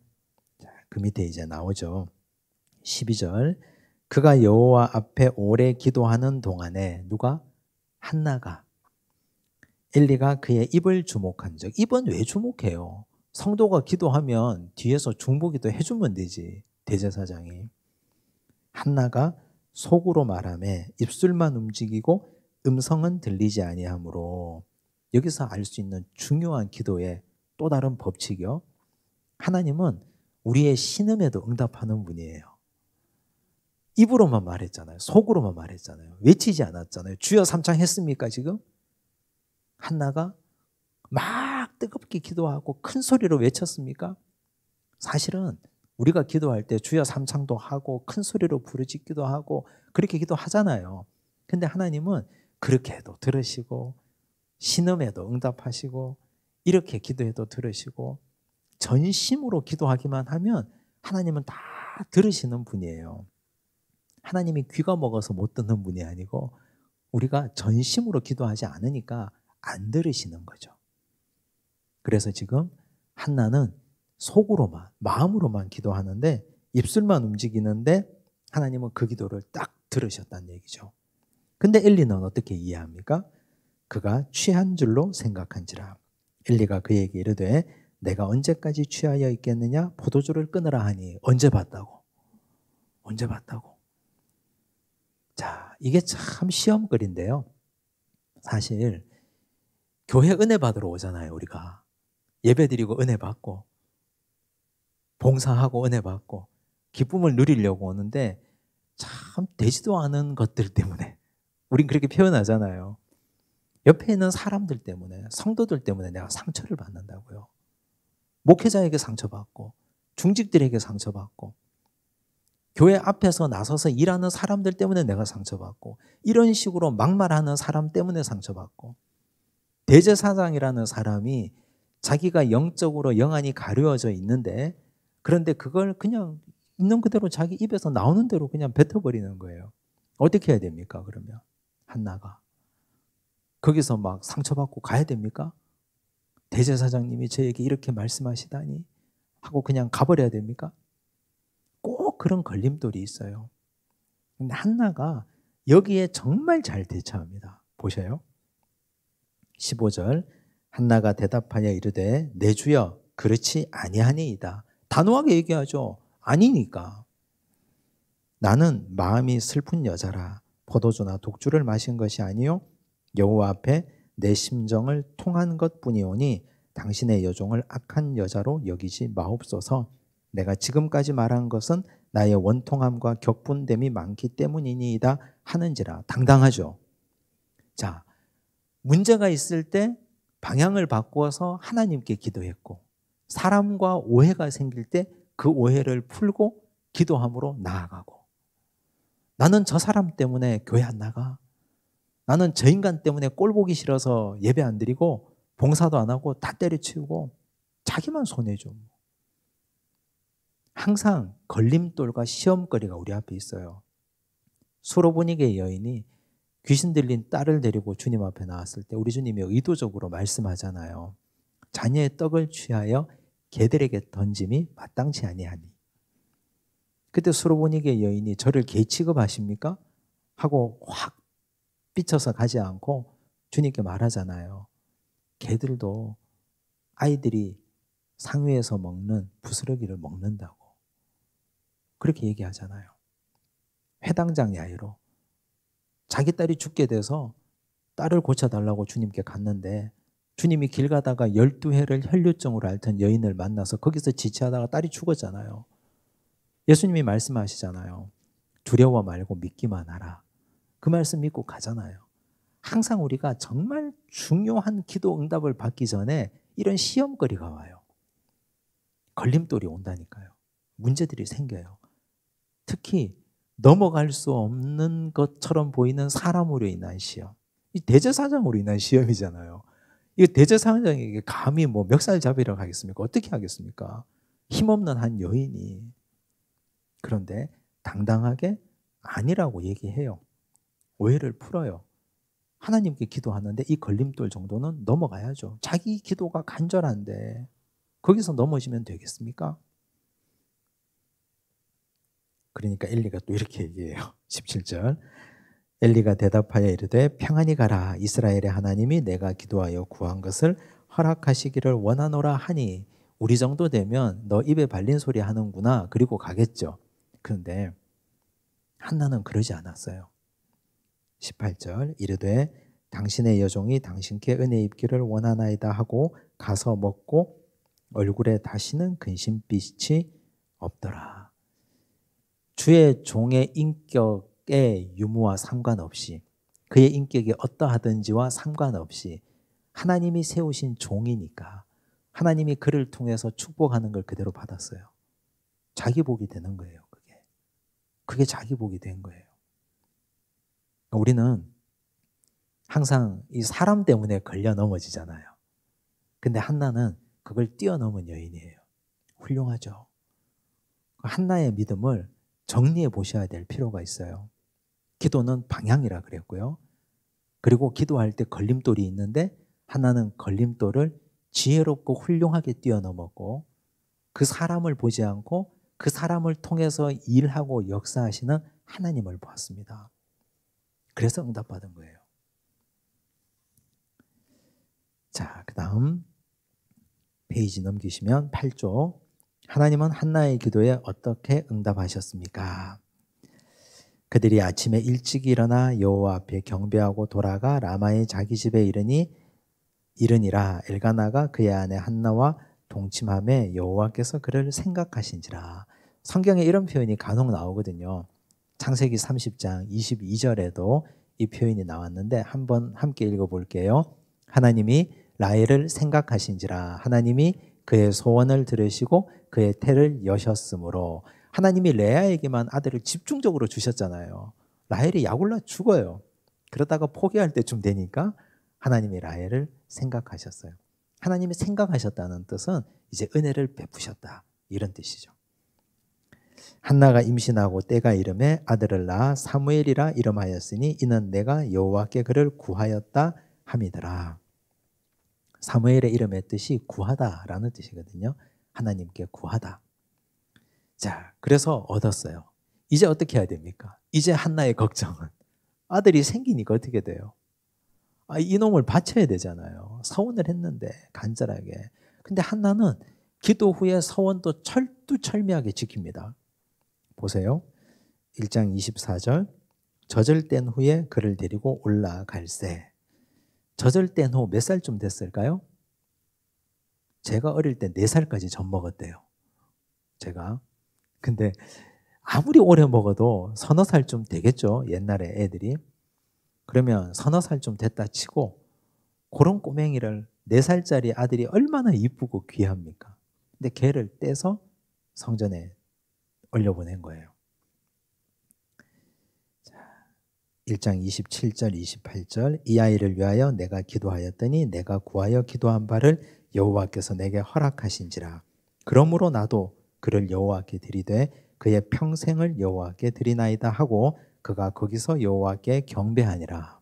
자, 그 밑에 이제 나오죠. 12절. 그가 여호와 앞에 오래 기도하는 동안에 누가? 한나가 엘리가 그의 입을 주목한 적. 입은 왜 주목해요? 성도가 기도하면 뒤에서 중보기도 해주면 되지. 대제사장이. 한나가 속으로 말하매 입술만 움직이고 음성은 들리지 아니하므로 여기서 알 수 있는 중요한 기도의 또 다른 법칙이요. 하나님은 우리의 신음에도 응답하는 분이에요. 입으로만 말했잖아요. 속으로만 말했잖아요. 외치지 않았잖아요. 주여 삼창 했습니까 지금? 한나가 막 뜨겁게 기도하고 큰 소리로 외쳤습니까? 사실은 우리가 기도할 때 주여 삼창도 하고 큰 소리로 부르짖기도 하고 그렇게 기도하잖아요. 근데 하나님은 그렇게 해도 들으시고 신음에도 응답하시고 이렇게 기도해도 들으시고 전심으로 기도하기만 하면 하나님은 다 들으시는 분이에요. 하나님이 귀가 먹어서 못 듣는 분이 아니고 우리가 전심으로 기도하지 않으니까 안 들으시는 거죠. 그래서 지금 한나는 속으로만, 마음으로만 기도하는데 입술만 움직이는데 하나님은 그 기도를 딱 들으셨다는 얘기죠. 근데 엘리는 어떻게 이해합니까? 그가 취한 줄로 생각한지라. 엘리가 그에게 이르되 내가 언제까지 취하여 있겠느냐? 포도주를 끊으라 하니 언제 봤다고? 언제 봤다고? 자, 이게 참 시험거리인데요. 사실 교회 은혜 받으러 오잖아요, 우리가. 예배드리고 은혜 받고 봉사하고 은혜 받고 기쁨을 누리려고 오는데 참 되지도 않은 것들 때문에 우린 그렇게 표현하잖아요. 옆에 있는 사람들 때문에, 성도들 때문에 내가 상처를 받는다고요. 목회자에게 상처받고 중직들에게 상처받고 교회 앞에서 나서서 일하는 사람들 때문에 내가 상처받고 이런 식으로 막말하는 사람 때문에 상처받고 대제사장이라는 사람이 자기가 영적으로 영안이 가려져 있는데 그런데 그걸 그냥 있는 그대로 자기 입에서 나오는 대로 그냥 뱉어버리는 거예요. 어떻게 해야 됩니까? 그러면 한나가 거기서 막 상처받고 가야 됩니까? 대제사장님이 저에게 이렇게 말씀하시다니 하고 그냥 가버려야 됩니까? 꼭 그런 걸림돌이 있어요. 근데 한나가 여기에 정말 잘 대처합니다. 보셔요. 15절 한나가 대답하여 이르되 내 주여 그렇지 아니하니이다. 단호하게 얘기하죠. 아니니까. 나는 마음이 슬픈 여자라 포도주나 독주를 마신 것이 아니요 여호와 앞에 내 심정을 통한 것뿐이오니 당신의 여종을 악한 여자로 여기지 마옵소서. 내가 지금까지 말한 것은 나의 원통함과 격분됨이 많기 때문이니이다 하는지라. 당당하죠. 자, 문제가 있을 때 방향을 바꾸어서 하나님께 기도했고 사람과 오해가 생길 때 그 오해를 풀고 기도함으로 나아가고 나는 저 사람 때문에 교회 안 나가. 나는 저 인간 때문에 꼴 보기 싫어서 예배 안 드리고 봉사도 안 하고 다 때려치우고 자기만 손해줘. 항상 걸림돌과 시험거리가 우리 앞에 있어요. 수로보니게 여인이 귀신 들린 딸을 데리고 주님 앞에 나왔을 때 우리 주님이 의도적으로 말씀하잖아요. 자녀의 떡을 취하여 개들에게 던짐이 마땅치 아니하니. 그때 수로보니게 여인이 저를 개 취급하십니까? 하고 확 삐쳐서 가지 않고 주님께 말하잖아요. 개들도 아이들이 상위에서 먹는 부스러기를 먹는다고. 그렇게 얘기하잖아요. 회당장 야유로 자기 딸이 죽게 돼서 딸을 고쳐달라고 주님께 갔는데 주님이 길 가다가 12해를 혈류증으로 앓던 여인을 만나서 거기서 지체하다가 딸이 죽었잖아요. 예수님이 말씀하시잖아요. 두려워 말고 믿기만 하라. 그 말씀 믿고 가잖아요. 항상 우리가 정말 중요한 기도 응답을 받기 전에 이런 시험거리가 와요. 걸림돌이 온다니까요. 문제들이 생겨요. 특히 넘어갈 수 없는 것처럼 보이는 사람으로 인한 시험. 이 대제사장으로 인한 시험이잖아요. 이 대제사장에게 감히 뭐 멱살 잡으려고 하겠습니까? 어떻게 하겠습니까? 힘없는 한 여인이. 그런데 당당하게 아니라고 얘기해요. 오해를 풀어요. 하나님께 기도하는데 이 걸림돌 정도는 넘어가야죠. 자기 기도가 간절한데 거기서 넘어지면 되겠습니까? 그러니까 엘리가 또 이렇게 얘기해요. 17절 엘리가 대답하여 이르되 평안히 가라. 이스라엘의 하나님이 내가 기도하여 구한 것을 허락하시기를 원하노라 하니. 우리 정도 되면 너 입에 발린 소리 하는구나. 그리고 가겠죠. 그런데 한나는 그러지 않았어요. 18절 이르되 당신의 여종이 당신께 은혜 입기를 원하나이다 하고 가서 먹고 얼굴에 다시는 근심빛이 없더라. 주의 종의 인격의 유무와 상관없이 그의 인격이 어떠하든지와 상관없이 하나님이 세우신 종이니까 하나님이 그를 통해서 축복하는 걸 그대로 받았어요. 자기 복이 되는 거예요. 그게 자기 복이 된 거예요. 우리는 항상 이 사람 때문에 걸려 넘어지잖아요. 근데 한나는 그걸 뛰어넘은 여인이에요. 훌륭하죠. 한나의 믿음을 정리해 보셔야 될 필요가 있어요. 기도는 방향이라 그랬고요. 그리고 기도할 때 걸림돌이 있는데 한나는 걸림돌을 지혜롭고 훌륭하게 뛰어넘었고 그 사람을 보지 않고 그 사람을 통해서 일하고 역사하시는 하나님을 보았습니다. 그래서 응답받은 거예요. 자, 그 다음 페이지 넘기시면 8조. 하나님은 한나의 기도에 어떻게 응답하셨습니까? 그들이 아침에 일찍 일어나 여호와 앞에 경배하고 돌아가 라마의 자기 집에 이르니라. 엘가나가 그의 아내 한나와 동침하며 여호와께서 그를 생각하신지라. 성경에 이런 표현이 간혹 나오거든요. 창세기 30장 22절에도 이 표현이 나왔는데 한번 함께 읽어볼게요. 하나님이 라헬을 생각하신지라. 하나님이 그의 소원을 들으시고 그의 태를 여셨으므로. 하나님이 레아에게만 아들을 집중적으로 주셨잖아요. 라헬이 약올라 죽어요. 그러다가 포기할 때쯤 되니까 하나님이 라헬을 생각하셨어요. 하나님이 생각하셨다는 뜻은 이제 은혜를 베푸셨다, 이런 뜻이죠. 한나가 임신하고 때가 이름에 아들을 낳아 사무엘이라 이름하였으니 이는 내가 여호와께 그를 구하였다 함이더라. 사무엘의 이름의 뜻이 구하다라는 뜻이거든요. 하나님께 구하다. 자, 그래서 얻었어요. 이제 어떻게 해야 됩니까? 이제 한나의 걱정은 아들이 생기니까 어떻게 돼요? 이놈을 바쳐야 되잖아요. 서원을 했는데 간절하게. 근데 한나는 기도 후에 서원도 철두철미하게 지킵니다. 보세요. 1장 24절. 젖을 후에 그를 데리고 올라갈세. 젖을 후 몇 살쯤 됐을까요? 제가 어릴 때 4살까지 젖 먹었대요. 제가. 근데 아무리 오래 먹어도 서너 살쯤 되겠죠. 옛날에 애들이. 그러면 서너 살쯤 됐다 치고 그런 꼬맹이를 4살짜리 아들이 얼마나 이쁘고 귀합니까? 근데 걔를 떼서 성전에 올려보낸 거예요. 1장 27절 28절. 이 아이를 위하여 내가 기도하였더니 내가 구하여 기도한 바를 여호와께서 내게 허락하신지라. 그러므로 나도 그를 여호와께 드리되 그의 평생을 여호와께 드리나이다 하고 그가 거기서 여호와께 경배하니라.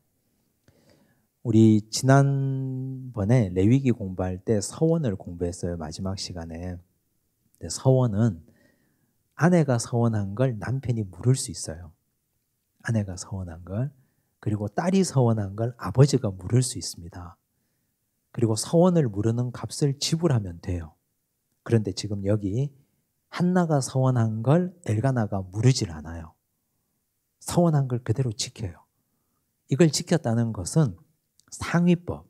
우리 지난번에 레위기 공부할 때 서원을 공부했어요. 마지막 시간에. 근데 서원은 아내가 서원한 걸 남편이 물을 수 있어요. 아내가 서원한 걸. 그리고 딸이 서원한 걸 아버지가 물을 수 있습니다. 그리고 서원을 물으는 값을 지불하면 돼요. 그런데 지금 여기 한나가 서원한 걸 엘가나가 물으질 않아요. 서원한 걸 그대로 지켜요. 이걸 지켰다는 것은 상위법,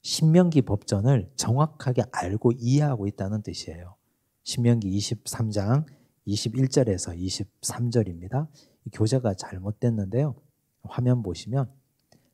신명기 법전을 정확하게 알고 이해하고 있다는 뜻이에요. 신명기 23장 21절에서 23절입니다. 교재가 잘못됐는데요. 화면 보시면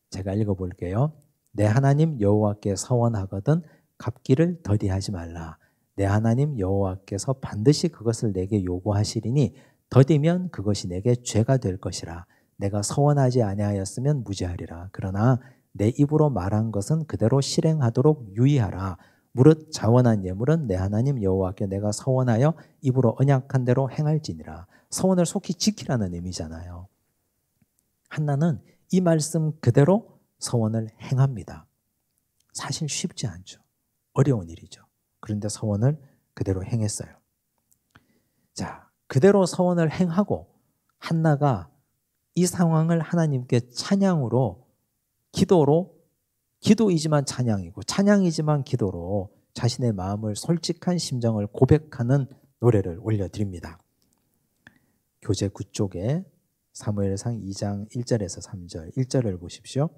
제가 읽어볼게요. 내 하나님 여호와께 서원하거든 갚기를 더디하지 말라. 내 하나님 여호와께서 반드시 그것을 내게 요구하시리니 더디면 그것이 내게 죄가 될 것이라. 내가 서원하지 아니하였으면 무죄하리라. 그러나 내 입으로 말한 것은 그대로 실행하도록 유의하라. 무릇 자원한 예물은 내 하나님 여호와께 내가 서원하여 입으로 언약한 대로 행할지니라. 서원을 속히 지키라는 의미잖아요. 한나는 이 말씀 그대로 서원을 행합니다. 사실 쉽지 않죠. 어려운 일이죠. 그런데 서원을 그대로 행했어요. 자, 그대로 서원을 행하고 한나가 이 상황을 하나님께 찬양으로, 기도로, 기도이지만 찬양이고 찬양이지만 기도로 자신의 마음을, 솔직한 심정을 고백하는 노래를 올려드립니다. 교재 9쪽에 사무엘상 2장 1절에서 3절, 1절을 보십시오.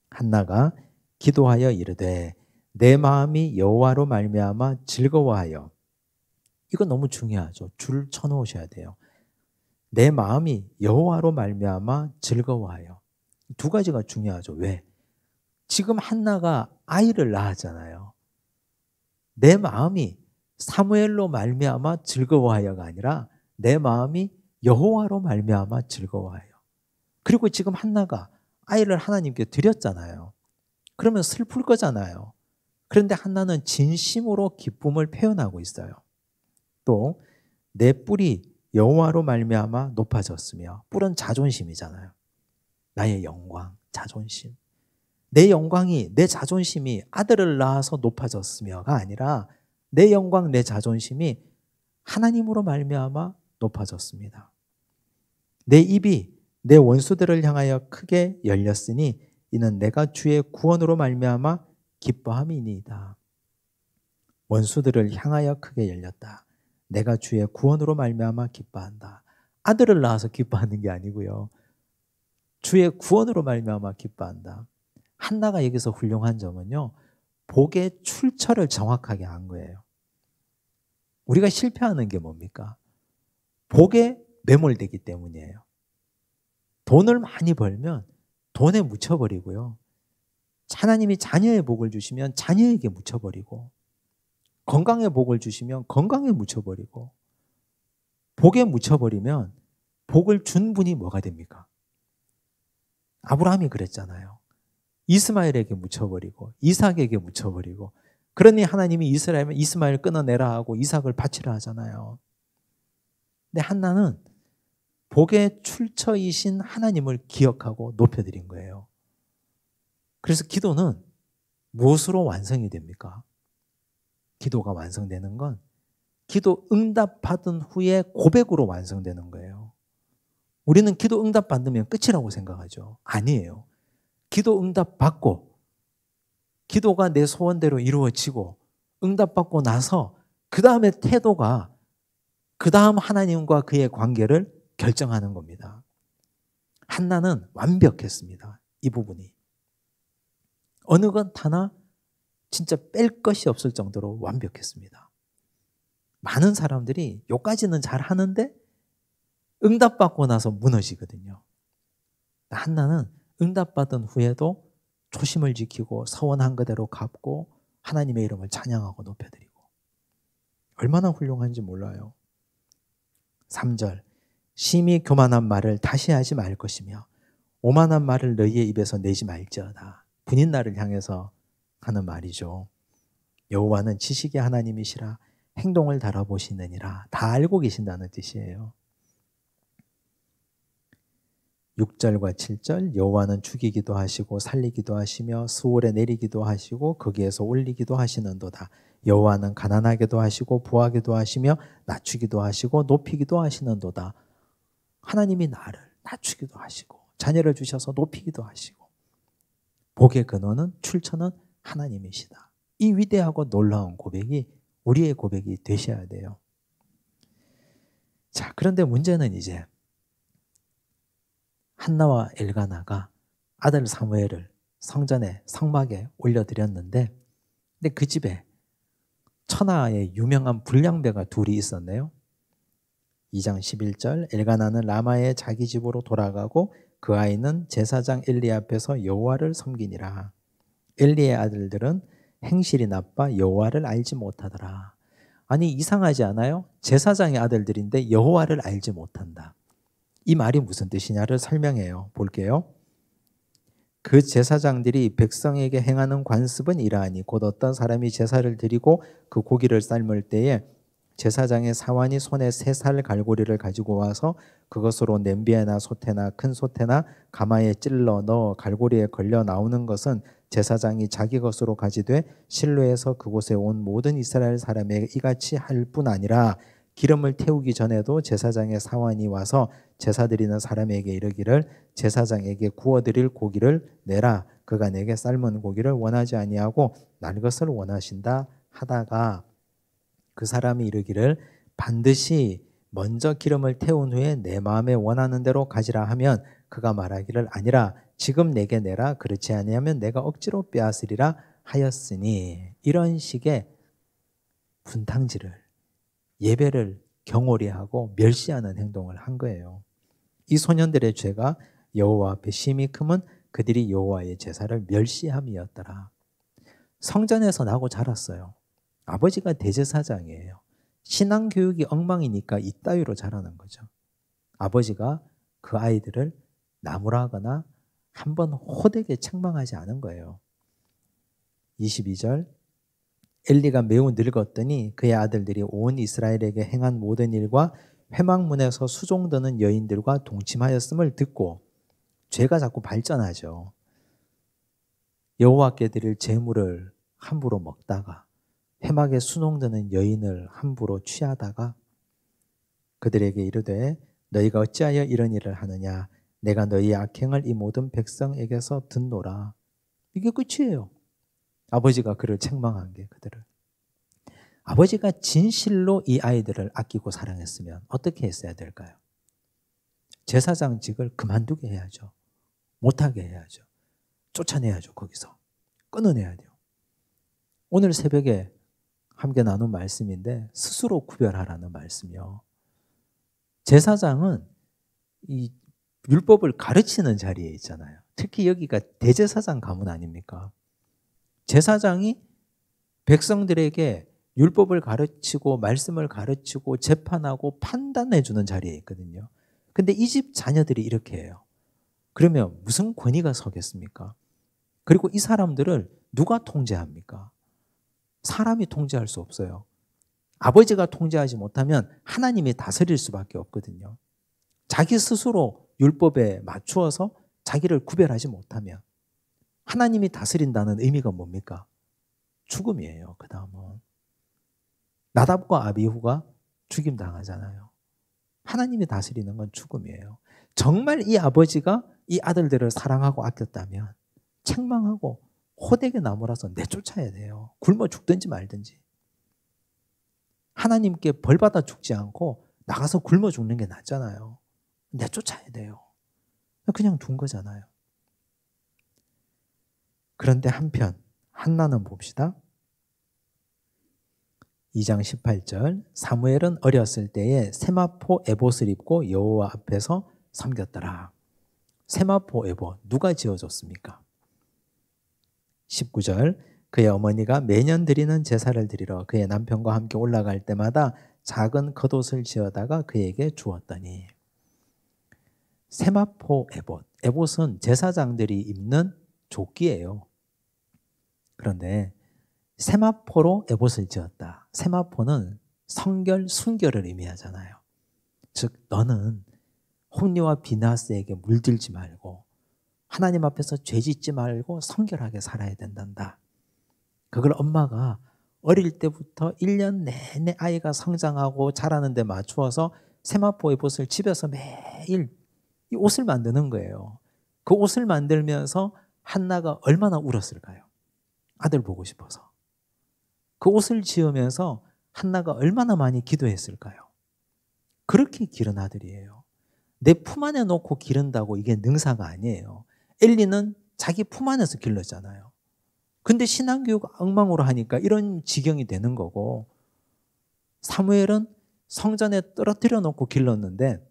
한나가 기도하여 이르되 내 마음이 여호와로 말미암아 즐거워하여. 이거 너무 중요하죠. 줄 쳐놓으셔야 돼요. 내 마음이 여호와로 말미암아 즐거워하여. 두 가지가 중요하죠. 왜? 지금 한나가 아이를 낳았잖아요. 내 마음이 사무엘로 말미암아 즐거워하여가 아니라 내 마음이 여호와로 말미암아 즐거워하여. 그리고 지금 한나가 아이를 하나님께 드렸잖아요. 그러면 슬플 거잖아요. 그런데 한나는 진심으로 기쁨을 표현하고 있어요. 또 내 뿔이 여호와로 말미암아 높아졌으며, 뿔은 자존심이잖아요. 나의 영광, 자존심. 내 영광이, 내 자존심이 아들을 낳아서 높아졌으며가 아니라 내 영광, 내 자존심이 하나님으로 말미암아 높아졌습니다. 내 입이 내 원수들을 향하여 크게 열렸으니 이는 내가 주의 구원으로 말미암아 기뻐함이니이다. 원수들을 향하여 크게 열렸다. 내가 주의 구원으로 말미암아 기뻐한다. 아들을 낳아서 기뻐하는 게 아니고요. 주의 구원으로 말미암아 기뻐한다. 한나가 여기서 훌륭한 점은요, 복의 출처를 정확하게 한 거예요. 우리가 실패하는 게 뭡니까? 복에 매몰되기 때문이에요. 돈을 많이 벌면 돈에 묻혀버리고요. 하나님이 자녀의 복을 주시면 자녀에게 묻혀버리고, 건강의 복을 주시면 건강에 묻혀버리고, 복에 묻혀버리면 복을 준 분이 뭐가 됩니까? 아브라함이 그랬잖아요. 이스마엘에게 묻혀버리고 이삭에게 묻혀버리고, 그러니 하나님이 이스마엘 끊어내라 하고 이삭을 바치라 하잖아요. 근데 한나는 복의 출처이신 하나님을 기억하고 높여드린 거예요. 그래서 기도는 무엇으로 완성이 됩니까? 기도가 완성되는 건 기도 응답 받은 후에 고백으로 완성되는 거예요. 우리는 기도 응답 받으면 끝이라고 생각하죠. 아니에요. 기도 응답 받고 기도가 내 소원대로 이루어지고 응답 받고 나서 그 다음에 태도가 그 다음 하나님과 그의 관계를 결정하는 겁니다. 한나는 완벽했습니다. 이 부분이. 어느 것 하나 진짜 뺄 것이 없을 정도로 완벽했습니다. 많은 사람들이 요까지는 잘 하는데 응답받고 나서 무너지거든요. 한나는 응답받은 후에도 초심을 지키고 서원한 그대로 갚고 하나님의 이름을 찬양하고 높여드리고, 얼마나 훌륭한지 몰라요. 3절, 심히 교만한 말을 다시 하지 말 것이며 오만한 말을 너희의 입에서 내지 말지어다. 분인 날을 향해서 하는 말이죠. 여호와는 지식의 하나님이시라 행동을 달아보시느니라. 다 알고 계신다는 뜻이에요. 6절과 7절, 여호와는 죽이기도 하시고 살리기도 하시며 수월에 내리기도 하시고 거기에서 올리기도 하시는도다. 여호와는 가난하게도 하시고 부하게도 하시며 낮추기도 하시고 높이기도 하시는도다. 하나님이 나를 낮추기도 하시고 자녀를 주셔서 높이기도 하시고, 복의 근원은, 출처는 하나님이시다. 이 위대하고 놀라운 고백이 우리의 고백이 되셔야 돼요. 자, 그런데 문제는 이제 한나와 엘가나가 아들 사무엘을 성전에 성막에 올려드렸는데, 근데 그 집에 천하의 유명한 불량배가 둘이 있었네요. 2장 11절, 엘가나는 라마의 자기 집으로 돌아가고 그 아이는 제사장 엘리 앞에서 여호와를 섬기니라. 엘리의 아들들은 행실이 나빠 여호와를 알지 못하더라. 아니, 이상하지 않아요? 제사장의 아들들인데 여호와를 알지 못한다. 이 말이 무슨 뜻이냐를 설명해요. 볼게요. 그 제사장들이 백성에게 행하는 관습은 이러하니 곧 어떤 사람이 제사를 드리고 그 고기를 삶을 때에 제사장의 사환이 손에 3살 갈고리를 가지고 와서 그것으로 냄비에나 솥에나 큰 솥에나 가마에 찔러 넣어 갈고리에 걸려 나오는 것은 제사장이 자기 것으로 가지되 실로에서 그곳에 온 모든 이스라엘 사람에게 이같이 할 뿐 아니라 기름을 태우기 전에도 제사장의 사환이 와서 제사 드리는 사람에게 이르기를 제사장에게 구워드릴 고기를 내라. 그가 내게 삶은 고기를 원하지 아니하고 날 것을 원하신다 하다가 그 사람이 이르기를 반드시 먼저 기름을 태운 후에 내 마음에 원하는 대로 가지라 하면 그가 말하기를 아니라 지금 내게 내라. 그렇지 아니하면 내가 억지로 빼앗으리라 하였으니, 이런 식의 분탕질을, 예배를 경홀히 하고 멸시하는 행동을 한 거예요. 이 소년들의 죄가 여호와 앞에 심히 크면 그들이 여호와의 제사를 멸시함이었더라. 성전에서 나고 자랐어요. 아버지가 대제사장이에요. 신앙교육이 엉망이니까 이따위로 자라는 거죠. 아버지가 그 아이들을 나무라거나 한번 호되게 책망하지 않은 거예요. 22절, 엘리가 매우 늙었더니 그의 아들들이 온 이스라엘에게 행한 모든 일과 회막문에서 수종드는 여인들과 동침하였음을 듣고, 죄가 자꾸 발전하죠. 여호와께 드릴 제물을 함부로 먹다가 회막에 수종드는 여인을 함부로 취하다가 그들에게 이르되 너희가 어찌하여 이런 일을 하느냐, 내가 너희의 악행을 이 모든 백성에게서 듣노라. 이게 끝이에요. 아버지가 그를 책망한 게 그들을. 아버지가 진실로 이 아이들을 아끼고 사랑했으면 어떻게 했어야 될까요? 제사장직을 그만두게 해야죠. 못하게 해야죠. 쫓아내야죠. 거기서 끊어내야 돼요. 오늘 새벽에 함께 나눈 말씀인데 스스로 구별하라는 말씀이요. 제사장은 이 율법을 가르치는 자리에 있잖아요. 특히 여기가 대제사장 가문 아닙니까? 제사장이 백성들에게 율법을 가르치고 말씀을 가르치고 재판하고 판단해 주는 자리에 있거든요. 근데 이 집 자녀들이 이렇게 해요. 그러면 무슨 권위가 서겠습니까? 그리고 이 사람들을 누가 통제합니까? 사람이 통제할 수 없어요. 아버지가 통제하지 못하면 하나님이 다스릴 수밖에 없거든요. 자기 스스로 율법에 맞추어서 자기를 구별하지 못하면 하나님이 다스린다는 의미가 뭡니까? 죽음이에요. 그 다음은 나답과 아비후가 죽임당하잖아요. 하나님이 다스리는 건 죽음이에요. 정말 이 아버지가 이 아들들을 사랑하고 아꼈다면 책망하고 호되게 나무라서 내쫓아야 돼요. 굶어 죽든지 말든지. 하나님께 벌받아 죽지 않고 나가서 굶어 죽는 게 낫잖아요. 내쫓아야 돼요. 그냥 둔 거잖아요. 그런데 한편 한나는 봅시다. 2장 18절, 사무엘은 어렸을 때에 세마포 에봇을 입고 여호와 앞에서 섬겼더라. 세마포 에봇 누가 지어줬습니까? 19절, 그의 어머니가 매년 드리는 제사를 드리러 그의 남편과 함께 올라갈 때마다 작은 겉옷을 지어다가 그에게 주었더니. 세마포 에봇, 에봇은 제사장들이 입는 조끼예요. 그런데 세마포로 에봇을 지었다. 세마포는 성결, 순결을 의미하잖아요. 즉 너는 홈리와 비나스에게 물들지 말고 하나님 앞에서 죄짓지 말고 성결하게 살아야 된단다. 그걸 엄마가 어릴 때부터 1년 내내 아이가 성장하고 자라는 데 맞추어서 세마포 에봇을 집에서 매일 이 옷을 만드는 거예요. 그 옷을 만들면서 한나가 얼마나 울었을까요? 아들 보고 싶어서. 그 옷을 지으면서 한나가 얼마나 많이 기도했을까요? 그렇게 기른 아들이에요. 내 품 안에 놓고 기른다고 이게 능사가 아니에요. 엘리는 자기 품 안에서 길렀잖아요. 근데 신앙교육 엉망으로 하니까 이런 지경이 되는 거고, 사무엘은 성전에 떨어뜨려 놓고 길렀는데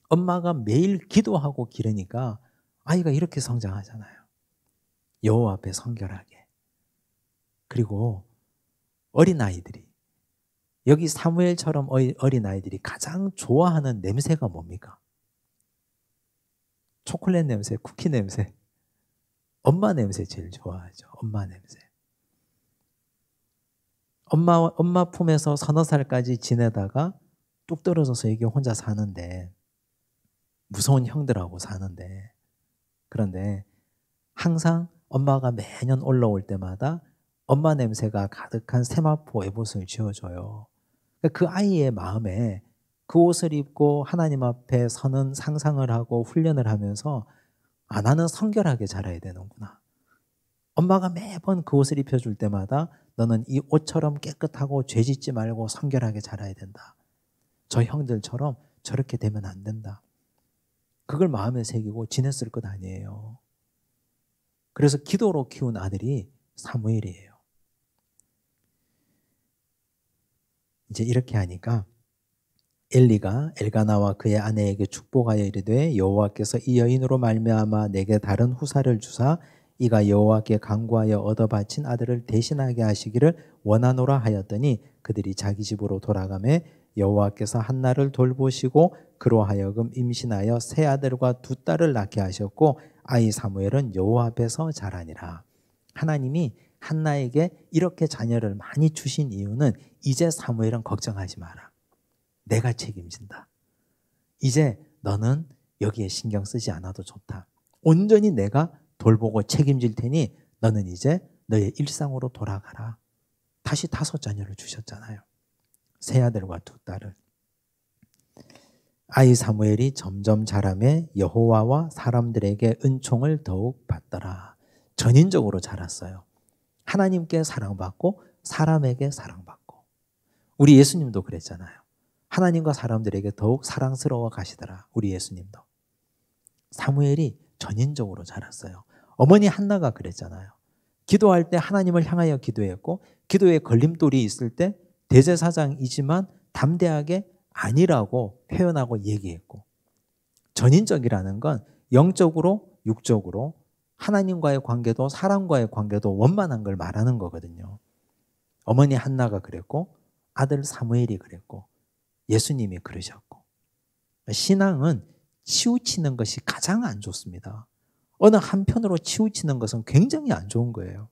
엄마가 매일 기도하고 기르니까 아이가 이렇게 성장하잖아요. 여호와 앞에 성결하게. 그리고 어린아이들이, 여기 사무엘처럼 어린아이들이 가장 좋아하는 냄새가 뭡니까? 초콜릿 냄새, 쿠키 냄새. 엄마 냄새 제일 좋아하죠. 엄마 냄새. 엄마 품에서 서너 살까지 지내다가 뚝 떨어져서 이게 혼자 사는데, 무서운 형들하고 사는데, 그런데 항상 엄마가 매년 올라올 때마다 엄마 냄새가 가득한 세마포 에봇을 지어줘요. 그 아이의 마음에 그 옷을 입고 하나님 앞에 서는 상상을 하고 훈련을 하면서 아, 나는 성결하게 자라야 되는구나. 엄마가 매번 그 옷을 입혀줄 때마다 너는 이 옷처럼 깨끗하고 죄짓지 말고 성결하게 자라야 된다. 저 형들처럼 저렇게 되면 안 된다. 그걸 마음에 새기고 지냈을 것 아니에요. 그래서 기도로 키운 아들이 사무엘이에요. 이제 이렇게 하니까 엘리가 엘가나와 그의 아내에게 축복하여 이르되 여호와께서 이 여인으로 말미암아 내게 다른 후사를 주사 이가 여호와께 간구하여 얻어 바친 아들을 대신하게 하시기를 원하노라 하였더니 그들이 자기 집으로 돌아가매 여호와께서 한나를 돌보시고 그로 하여금 임신하여 세 아들과 두 딸을 낳게 하셨고 아이 사무엘은 여호와 앞에서 자라니라. 하나님이 한나에게 이렇게 자녀를 많이 주신 이유는 이제 사무엘은 걱정하지 마라. 내가 책임진다. 이제 너는 여기에 신경 쓰지 않아도 좋다. 온전히 내가 돌보고 책임질 테니 너는 이제 너의 일상으로 돌아가라. 다시 5 자녀를 주셨잖아요. 3 아들과 2 딸을. 아이 사무엘이 점점 자라매 여호와와 사람들에게 은총을 더욱 받더라. 전인적으로 자랐어요. 하나님께 사랑받고 사람에게 사랑받고. 우리 예수님도 그랬잖아요. 하나님과 사람들에게 더욱 사랑스러워 가시더라. 우리 예수님도. 사무엘이 전인적으로 자랐어요. 어머니 한나가 그랬잖아요. 기도할 때 하나님을 향하여 기도했고 기도에 걸림돌이 있을 때 대제사장이지만 담대하게 아니라고 표현하고 얘기했고, 전인적이라는 건 영적으로 육적으로 하나님과의 관계도 사람과의 관계도 원만한 걸 말하는 거거든요. 어머니 한나가 그랬고 아들 사무엘이 그랬고 예수님이 그러셨고. 신앙은 치우치는 것이 가장 안 좋습니다. 어느 한편으로 치우치는 것은 굉장히 안 좋은 거예요.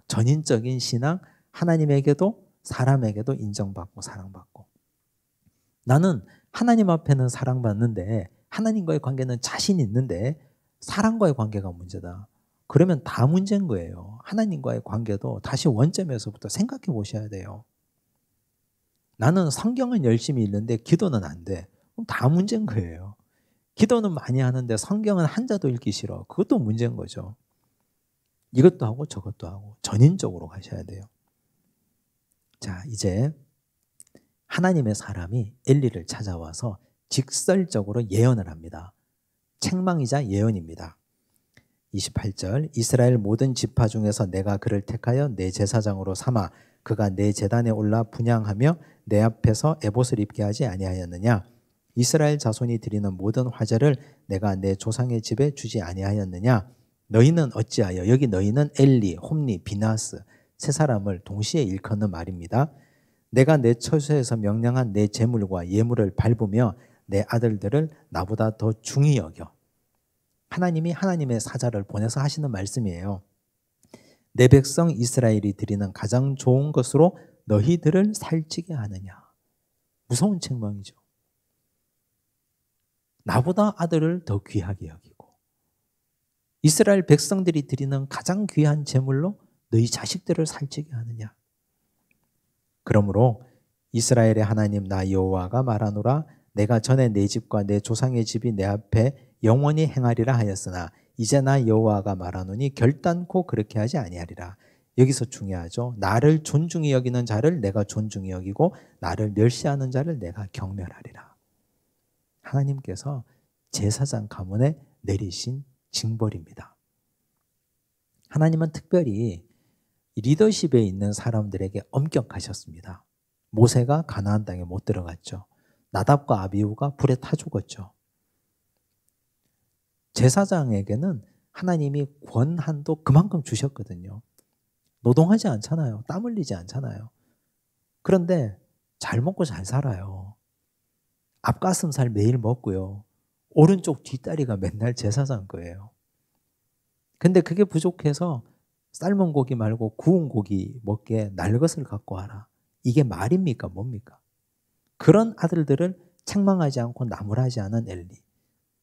전인적인 신앙, 하나님에게도 사람에게도 인정받고 사랑받고. 나는 하나님 앞에는 사랑받는데 하나님과의 관계는 자신 있는데 사람과의 관계가 문제다. 그러면 다 문제인 거예요. 하나님과의 관계도 다시 원점에서부터 생각해 보셔야 돼요. 나는 성경은 열심히 읽는데 기도는 안 돼. 그럼 다 문제인 거예요. 기도는 많이 하는데 성경은 한자도 읽기 싫어. 그것도 문제인 거죠. 이것도 하고 저것도 하고 전인적으로 가셔야 돼요. 자, 이제 하나님의 사람이 엘리를 찾아와서 직설적으로 예언을 합니다. 책망이자 예언입니다. 28절 이스라엘 모든 지파 중에서 내가 그를 택하여 내 제사장으로 삼아 그가 내 제단에 올라 분향하며 내 앞에서 에봇을 입게 하지 아니하였느냐. 이스라엘 자손이 드리는 모든 화제를 내가 내 조상의 집에 주지 아니하였느냐. 너희는 어찌하여, 여기 너희는 엘리, 홈리, 비나스 3사람을 동시에 일컫는 말입니다. 내가 내 처소에서 명령한 내 재물과 예물을 밟으며 내 아들들을 나보다 더 중히 여겨. 하나님이 하나님의 사자를 보내서 하시는 말씀이에요. 내 백성 이스라엘이 드리는 가장 좋은 것으로 너희들을 살찌게 하느냐. 무서운 책망이죠. 나보다 아들을 더 귀하게 여기고 이스라엘 백성들이 드리는 가장 귀한 제물로 너희 자식들을 살찌게 하느냐. 그러므로 이스라엘의 하나님 나 여호와가 말하노라. 내가 전에 내 집과 내 조상의 집이 내 앞에 영원히 행하리라 하였으나 이제 나 여호와가 말하노니 결단코 그렇게 하지 아니하리라. 여기서 중요하죠. 나를 존중히 여기는 자를 내가 존중히 여기고 나를 멸시하는 자를 내가 경멸하리라. 하나님께서 제사장 가문에 내리신 징벌입니다. 하나님은 특별히 리더십에 있는 사람들에게 엄격하셨습니다. 모세가 가나안 땅에 못 들어갔죠. 나답과 아비후가 불에 타 죽었죠. 제사장에게는 하나님이 권한도 그만큼 주셨거든요. 노동하지 않잖아요. 땀 흘리지 않잖아요. 그런데 잘 먹고 잘 살아요. 앞가슴살 매일 먹고요. 오른쪽 뒷다리가 맨날 제사장 거예요. 근데 그게 부족해서 삶은 고기 말고 구운 고기 먹게 날것을 갖고 와라. 이게 말입니까? 뭡니까? 그런 아들들을 책망하지 않고 나무라지 않은 엘리.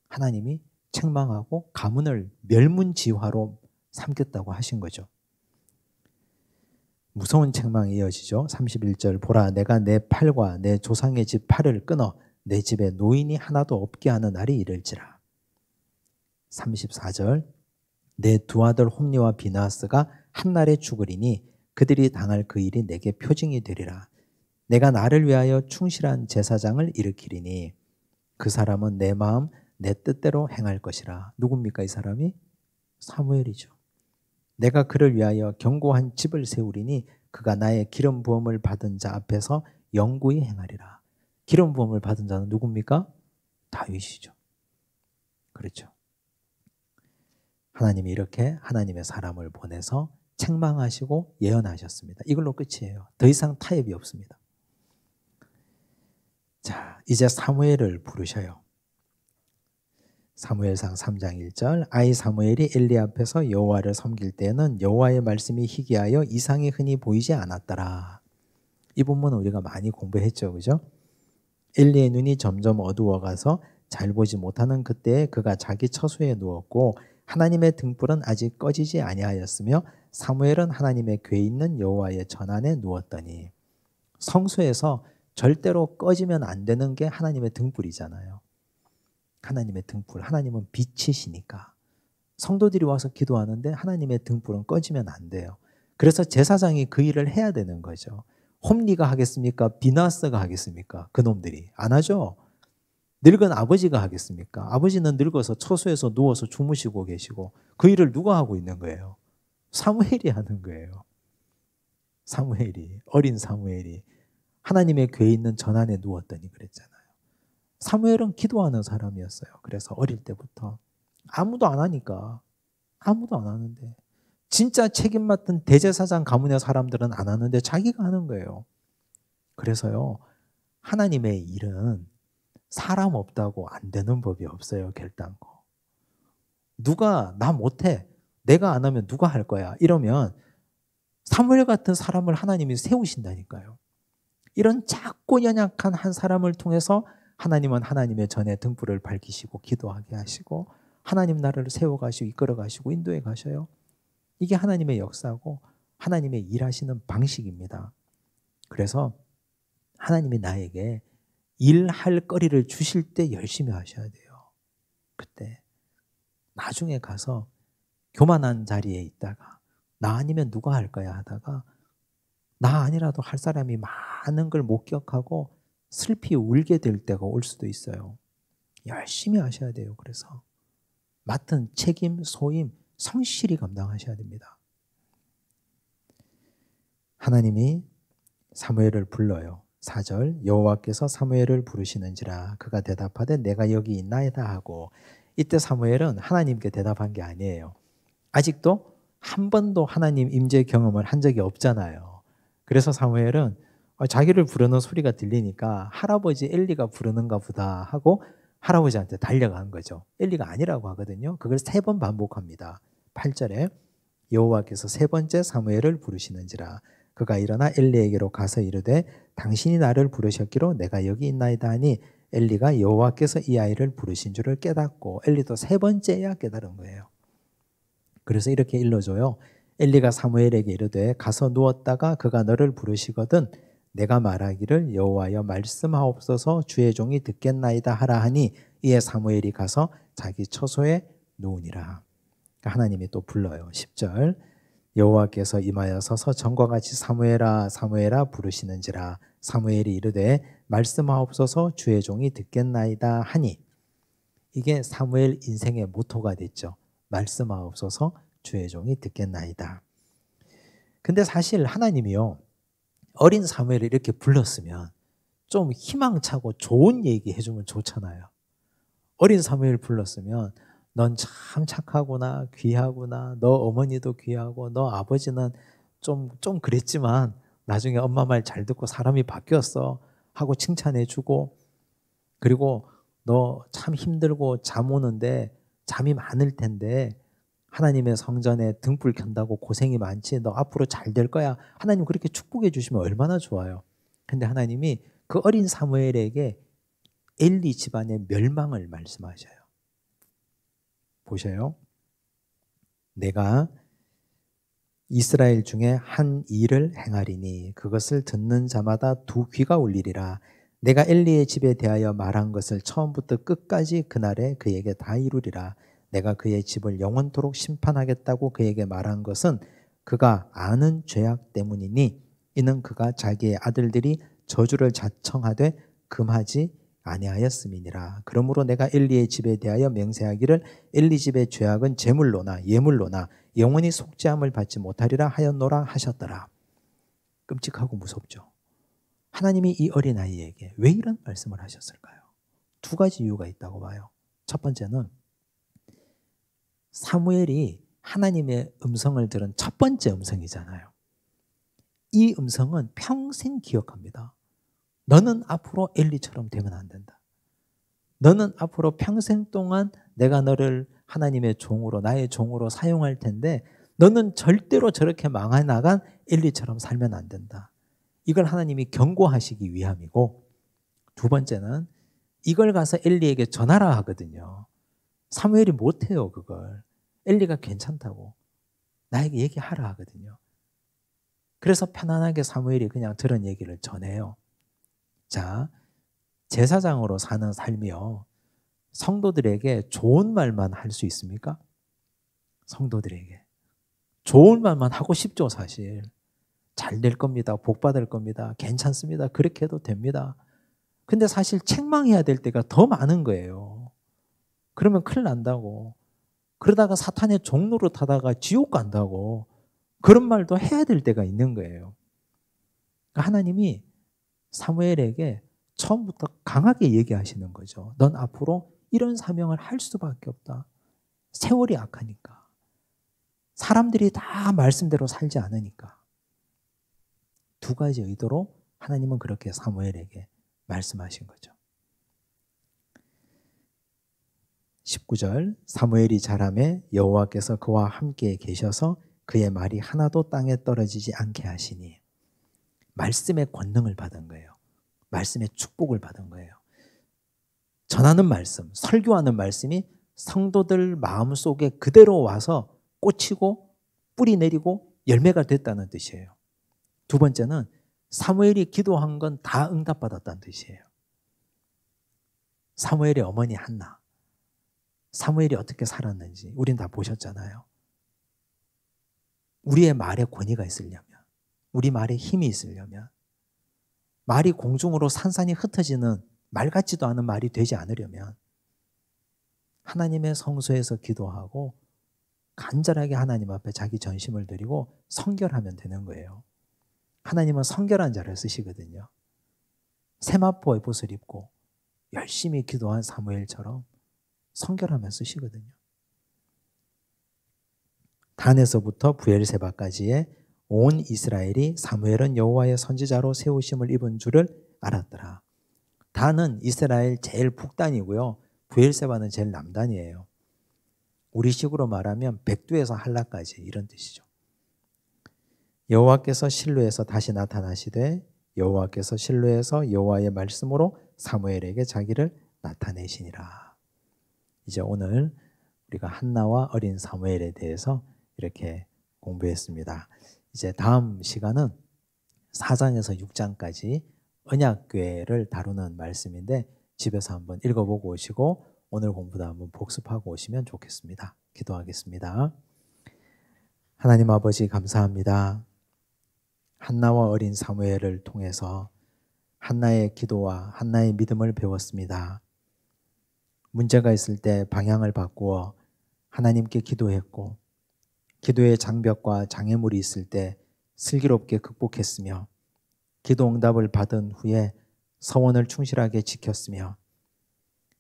하나님이 책망하고 가문을 멸문지화로 삼겠다고 하신 거죠. 무서운 책망이 이어지죠. 31절 보라 내가 내 팔과 내 조상의 집 팔을 끊어 내 집에 노인이 하나도 없게 하는 날이 이를지라. 34절 내 2 아들 홈리와 비나스가 한날에 죽으리니 그들이 당할 그 일이 내게 표징이 되리라. 내가 나를 위하여 충실한 제사장을 일으키리니 그 사람은 내 마음 내 뜻대로 행할 것이라. 누굽니까 이 사람이? 사무엘이죠. 내가 그를 위하여 견고한 집을 세우리니 그가 나의 기름 부음을 받은 자 앞에서 영구히 행하리라. 기름 부음을 받은 자는 누굽니까? 다윗이죠. 그렇죠. 하나님이 이렇게 하나님의 사람을 보내서 책망하시고 예언하셨습니다. 이걸로 끝이에요. 더 이상 타협이 없습니다. 자, 이제 사무엘을 부르셔요. 사무엘상 3장 1절 아이 사무엘이 엘리 앞에서 여호와를 섬길 때에는 여호와의 말씀이 희귀하여 이상이 흔히 보이지 않았더라. 이 본문은 우리가 많이 공부했죠. 그죠? 엘리의 눈이 점점 어두워가서 잘 보지 못하는 그때에 그가 자기 처소에 누웠고 하나님의 등불은 아직 꺼지지 아니하였으며 사무엘은 하나님의 궤에 있는 여호와의 전안에 누웠더니 성소에서 절대로 꺼지면 안 되는 게 하나님의 등불이잖아요. 하나님의 등불, 하나님은 빛이시니까 성도들이 와서 기도하는데 하나님의 등불은 꺼지면 안 돼요. 그래서 제사장이 그 일을 해야 되는 거죠. 홈리가 하겠습니까? 비나스가 하겠습니까? 그놈들이 안 하죠. 늙은 아버지가 하겠습니까? 아버지는 늙어서 처소에서 누워서 주무시고 계시고 그 일을 누가 하고 있는 거예요? 사무엘이 하는 거예요. 사무엘이, 어린 사무엘이 하나님의 궤에 있는 전안에 누웠더니 그랬잖아요. 사무엘은 기도하는 사람이었어요. 그래서 어릴 때부터 아무도 안 하니까 아무도 안 하는데 진짜 책임 맡은 대제사장 가문의 사람들은 안 하는데 자기가 하는 거예요. 그래서요, 하나님의 일은 사람 없다고 안 되는 법이 없어요. 결단코. 누가 나 못해, 내가 안 하면 누가 할 거야 이러면 사무엘 같은 사람을 하나님이 세우신다니까요. 이런 작고 연약한 한 사람을 통해서 하나님은 하나님의 전에 등불을 밝히시고 기도하게 하시고 하나님 나라를 세워가시고 이끌어가시고 인도해 가셔요. 이게 하나님의 역사고 하나님의 일하시는 방식입니다. 그래서 하나님이 나에게 일할 거리를 주실 때 열심히 하셔야 돼요. 그때 나중에 가서 교만한 자리에 있다가 나 아니면 누가 할 거야 하다가 나 아니라도 할 사람이 많은 걸 목격하고 슬피 울게 될 때가 올 수도 있어요. 열심히 하셔야 돼요. 그래서 맡은 책임, 소임 성실히 감당하셔야 됩니다. 하나님이 사무엘을 불러요. 4절 여호와께서 사무엘을 부르시는지라 그가 대답하되 내가 여기 있나이다 하고 이때 사무엘은 하나님께 대답한 게 아니에요. 아직도 한 번도 하나님 임재 경험을 한 적이 없잖아요. 그래서 사무엘은 자기를 부르는 소리가 들리니까 할아버지 엘리가 부르는가 보다 하고 할아버지한테 달려간 거죠. 엘리가 아니라고 하거든요. 그걸 3번 반복합니다. 8절에 여호와께서 3번째 사무엘을 부르시는지라 그가 일어나 엘리에게로 가서 이르되 당신이 나를 부르셨기로 내가 여기 있나이다 하니 엘리가 여호와께서 이 아이를 부르신 줄을 깨닫고 엘리도 3번째야 깨달은 거예요. 그래서 이렇게 일러줘요. 엘리가 사무엘에게 이르되 가서 누웠다가 그가 너를 부르시거든 내가 말하기를 여호와여 말씀하옵소서 주의 종이 듣겠나이다 하라 하니 이에 사무엘이 가서 자기 처소에 누우니라. 하나님이 또 불러요. 10절 여호와께서 임하여 서서 전과 같이 사무엘아 사무엘아 부르시는지라 사무엘이 이르되 말씀하옵소서 주의 종이 듣겠나이다 하니 이게 사무엘 인생의 모토가 됐죠. 말씀하옵소서 주의 종이 듣겠나이다. 근데 사실 하나님이요 어린 사무엘을 이렇게 불렀으면 좀 희망차고 좋은 얘기 해주면 좋잖아요. 어린 사무엘 불렀으면 넌 참 착하구나 귀하구나 너 어머니도 귀하고 너 아버지는 좀 그랬지만 나중에 엄마 말 잘 듣고 사람이 바뀌었어 하고 칭찬해주고 그리고 너 참 힘들고 잠 오는데 잠이 많을 텐데 하나님의 성전에 등불 켠다고 고생이 많지 너 앞으로 잘 될 거야. 하나님 그렇게 축복해 주시면 얼마나 좋아요. 근데 하나님이 그 어린 사무엘에게 엘리 집안의 멸망을 말씀하셔요. 보셔요. 내가 이스라엘 중에 한 일을 행하리니 그것을 듣는 자마다 2귀가 울리리라. 내가 엘리의 집에 대하여 말한 것을 처음부터 끝까지 그날에 그에게 다 이루리라. 내가 그의 집을 영원토록 심판하겠다고 그에게 말한 것은 그가 아는 죄악 때문이니 이는 그가 자기의 아들들이 저주를 자청하되 금하지 아니하였음이니라. 그러므로 내가 엘리의 집에 대하여 맹세하기를 엘리 집의 죄악은 제물로나 예물로나 영원히 속죄함을 받지 못하리라 하였노라 하셨더라. 끔찍하고 무섭죠. 하나님이 이 어린아이에게 왜 이런 말씀을 하셨을까요? 2가지 이유가 있다고 봐요. 첫 번째는 사무엘이 하나님의 음성을 들은 첫 번째 음성이잖아요. 이 음성은 평생 기억합니다. 너는 앞으로 엘리처럼 되면 안 된다. 너는 앞으로 평생 동안 내가 너를 하나님의 종으로, 나의 종으로 사용할 텐데 너는 절대로 저렇게 망해 나간 엘리처럼 살면 안 된다. 이걸 하나님이 경고하시기 위함이고, 두 번째는 이걸 가서 엘리에게 전하라 하거든요. 사무엘이 못해요, 그걸. 엘리가 괜찮다고 나에게 얘기하라 하거든요. 그래서 편안하게 사무엘이 그냥 들은 얘기를 전해요. 자, 제사장으로 사는 삶이요, 성도들에게 좋은 말만 할 수 있습니까? 성도들에게 좋은 말만 하고 싶죠. 사실 잘 될 겁니다, 복 받을 겁니다, 괜찮습니다, 그렇게 해도 됩니다. 근데 사실 책망해야 될 때가 더 많은 거예요. 그러면 큰일 난다고, 그러다가 사탄의 종로로 타다가 지옥 간다고, 그런 말도 해야 될 때가 있는 거예요. 그러니까 하나님이 사무엘에게 처음부터 강하게 얘기하시는 거죠. 넌 앞으로 이런 사명을 할 수밖에 없다. 세월이 악하니까. 사람들이 다 말씀대로 살지 않으니까. 두 가지 의도로 하나님은 그렇게 사무엘에게 말씀하신 거죠. 19절, 사무엘이 자라매 여호와께서 그와 함께 계셔서 그의 말이 하나도 땅에 떨어지지 않게 하시니, 말씀의 권능을 받은 거예요. 말씀의 축복을 받은 거예요. 전하는 말씀, 설교하는 말씀이 성도들 마음속에 그대로 와서 꽂히고 뿌리 내리고 열매가 됐다는 뜻이에요. 두 번째는 사무엘이 기도한 건 다 응답받았다는 뜻이에요. 사무엘의 어머니 한나, 사무엘이 어떻게 살았는지 우린 다 보셨잖아요. 우리의 말에 권위가 있으려면, 우리 말에 힘이 있으려면, 말이 공중으로 산산이 흩어지는 말 같지도 않은 말이 되지 않으려면 하나님의 성소에서 기도하고 간절하게 하나님 앞에 자기 전심을 드리고 성결하면 되는 거예요. 하나님은 성결한 자를 쓰시거든요. 세마포 에봇을 입고 열심히 기도한 사무엘처럼 성결하면 쓰시거든요. 단에서부터 부엘세바까지의 온 이스라엘이 사무엘은 여호와의 선지자로 세우심을 입은 줄을 알았더라. 단은 이스라엘 제일 북단이고요, 부엘세바는 제일 남단이에요. 우리식으로 말하면 백두에서 한라까지, 이런 뜻이죠. 여호와께서 실로에서 다시 나타나시되 여호와께서 실로에서 여호와의 말씀으로 사무엘에게 자기를 나타내시니라. 이제 오늘 우리가 한나와 어린 사무엘에 대해서 이렇게 공부했습니다. 이제 다음 시간은 4장에서 6장까지 언약궤를 다루는 말씀인데 집에서 한번 읽어보고 오시고 오늘 공부도 한번 복습하고 오시면 좋겠습니다. 기도하겠습니다. 하나님 아버지, 감사합니다. 한나와 어린 사무엘을 통해서 한나의 기도와 한나의 믿음을 배웠습니다. 문제가 있을 때 방향을 바꾸어 하나님께 기도했고, 기도의 장벽과 장애물이 있을 때 슬기롭게 극복했으며, 기도 응답을 받은 후에 서원을 충실하게 지켰으며,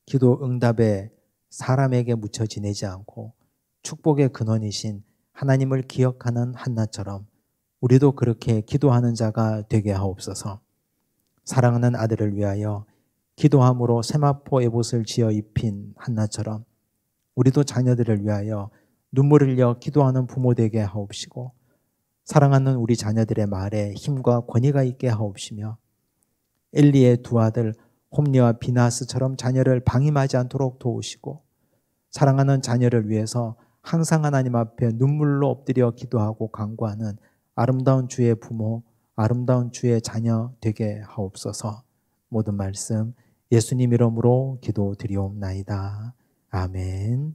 기도 응답에 사람에게 묻혀 지내지 않고 축복의 근원이신 하나님을 기억하는 한나처럼 우리도 그렇게 기도하는 자가 되게 하옵소서. 사랑하는 아들을 위하여 기도함으로 세마포 에봇을 지어 입힌 한나처럼 우리도 자녀들을 위하여 눈물을 흘려 기도하는 부모 되게 하옵시고, 사랑하는 우리 자녀들의 말에 힘과 권위가 있게 하옵시며, 엘리의 두 아들 홈리와 비나스처럼 자녀를 방임하지 않도록 도우시고, 사랑하는 자녀를 위해서 항상 하나님 앞에 눈물로 엎드려 기도하고 간구하는 아름다운 주의 부모, 아름다운 주의 자녀 되게 하옵소서. 모든 말씀 예수님 이름으로 기도드리옵나이다. 아멘.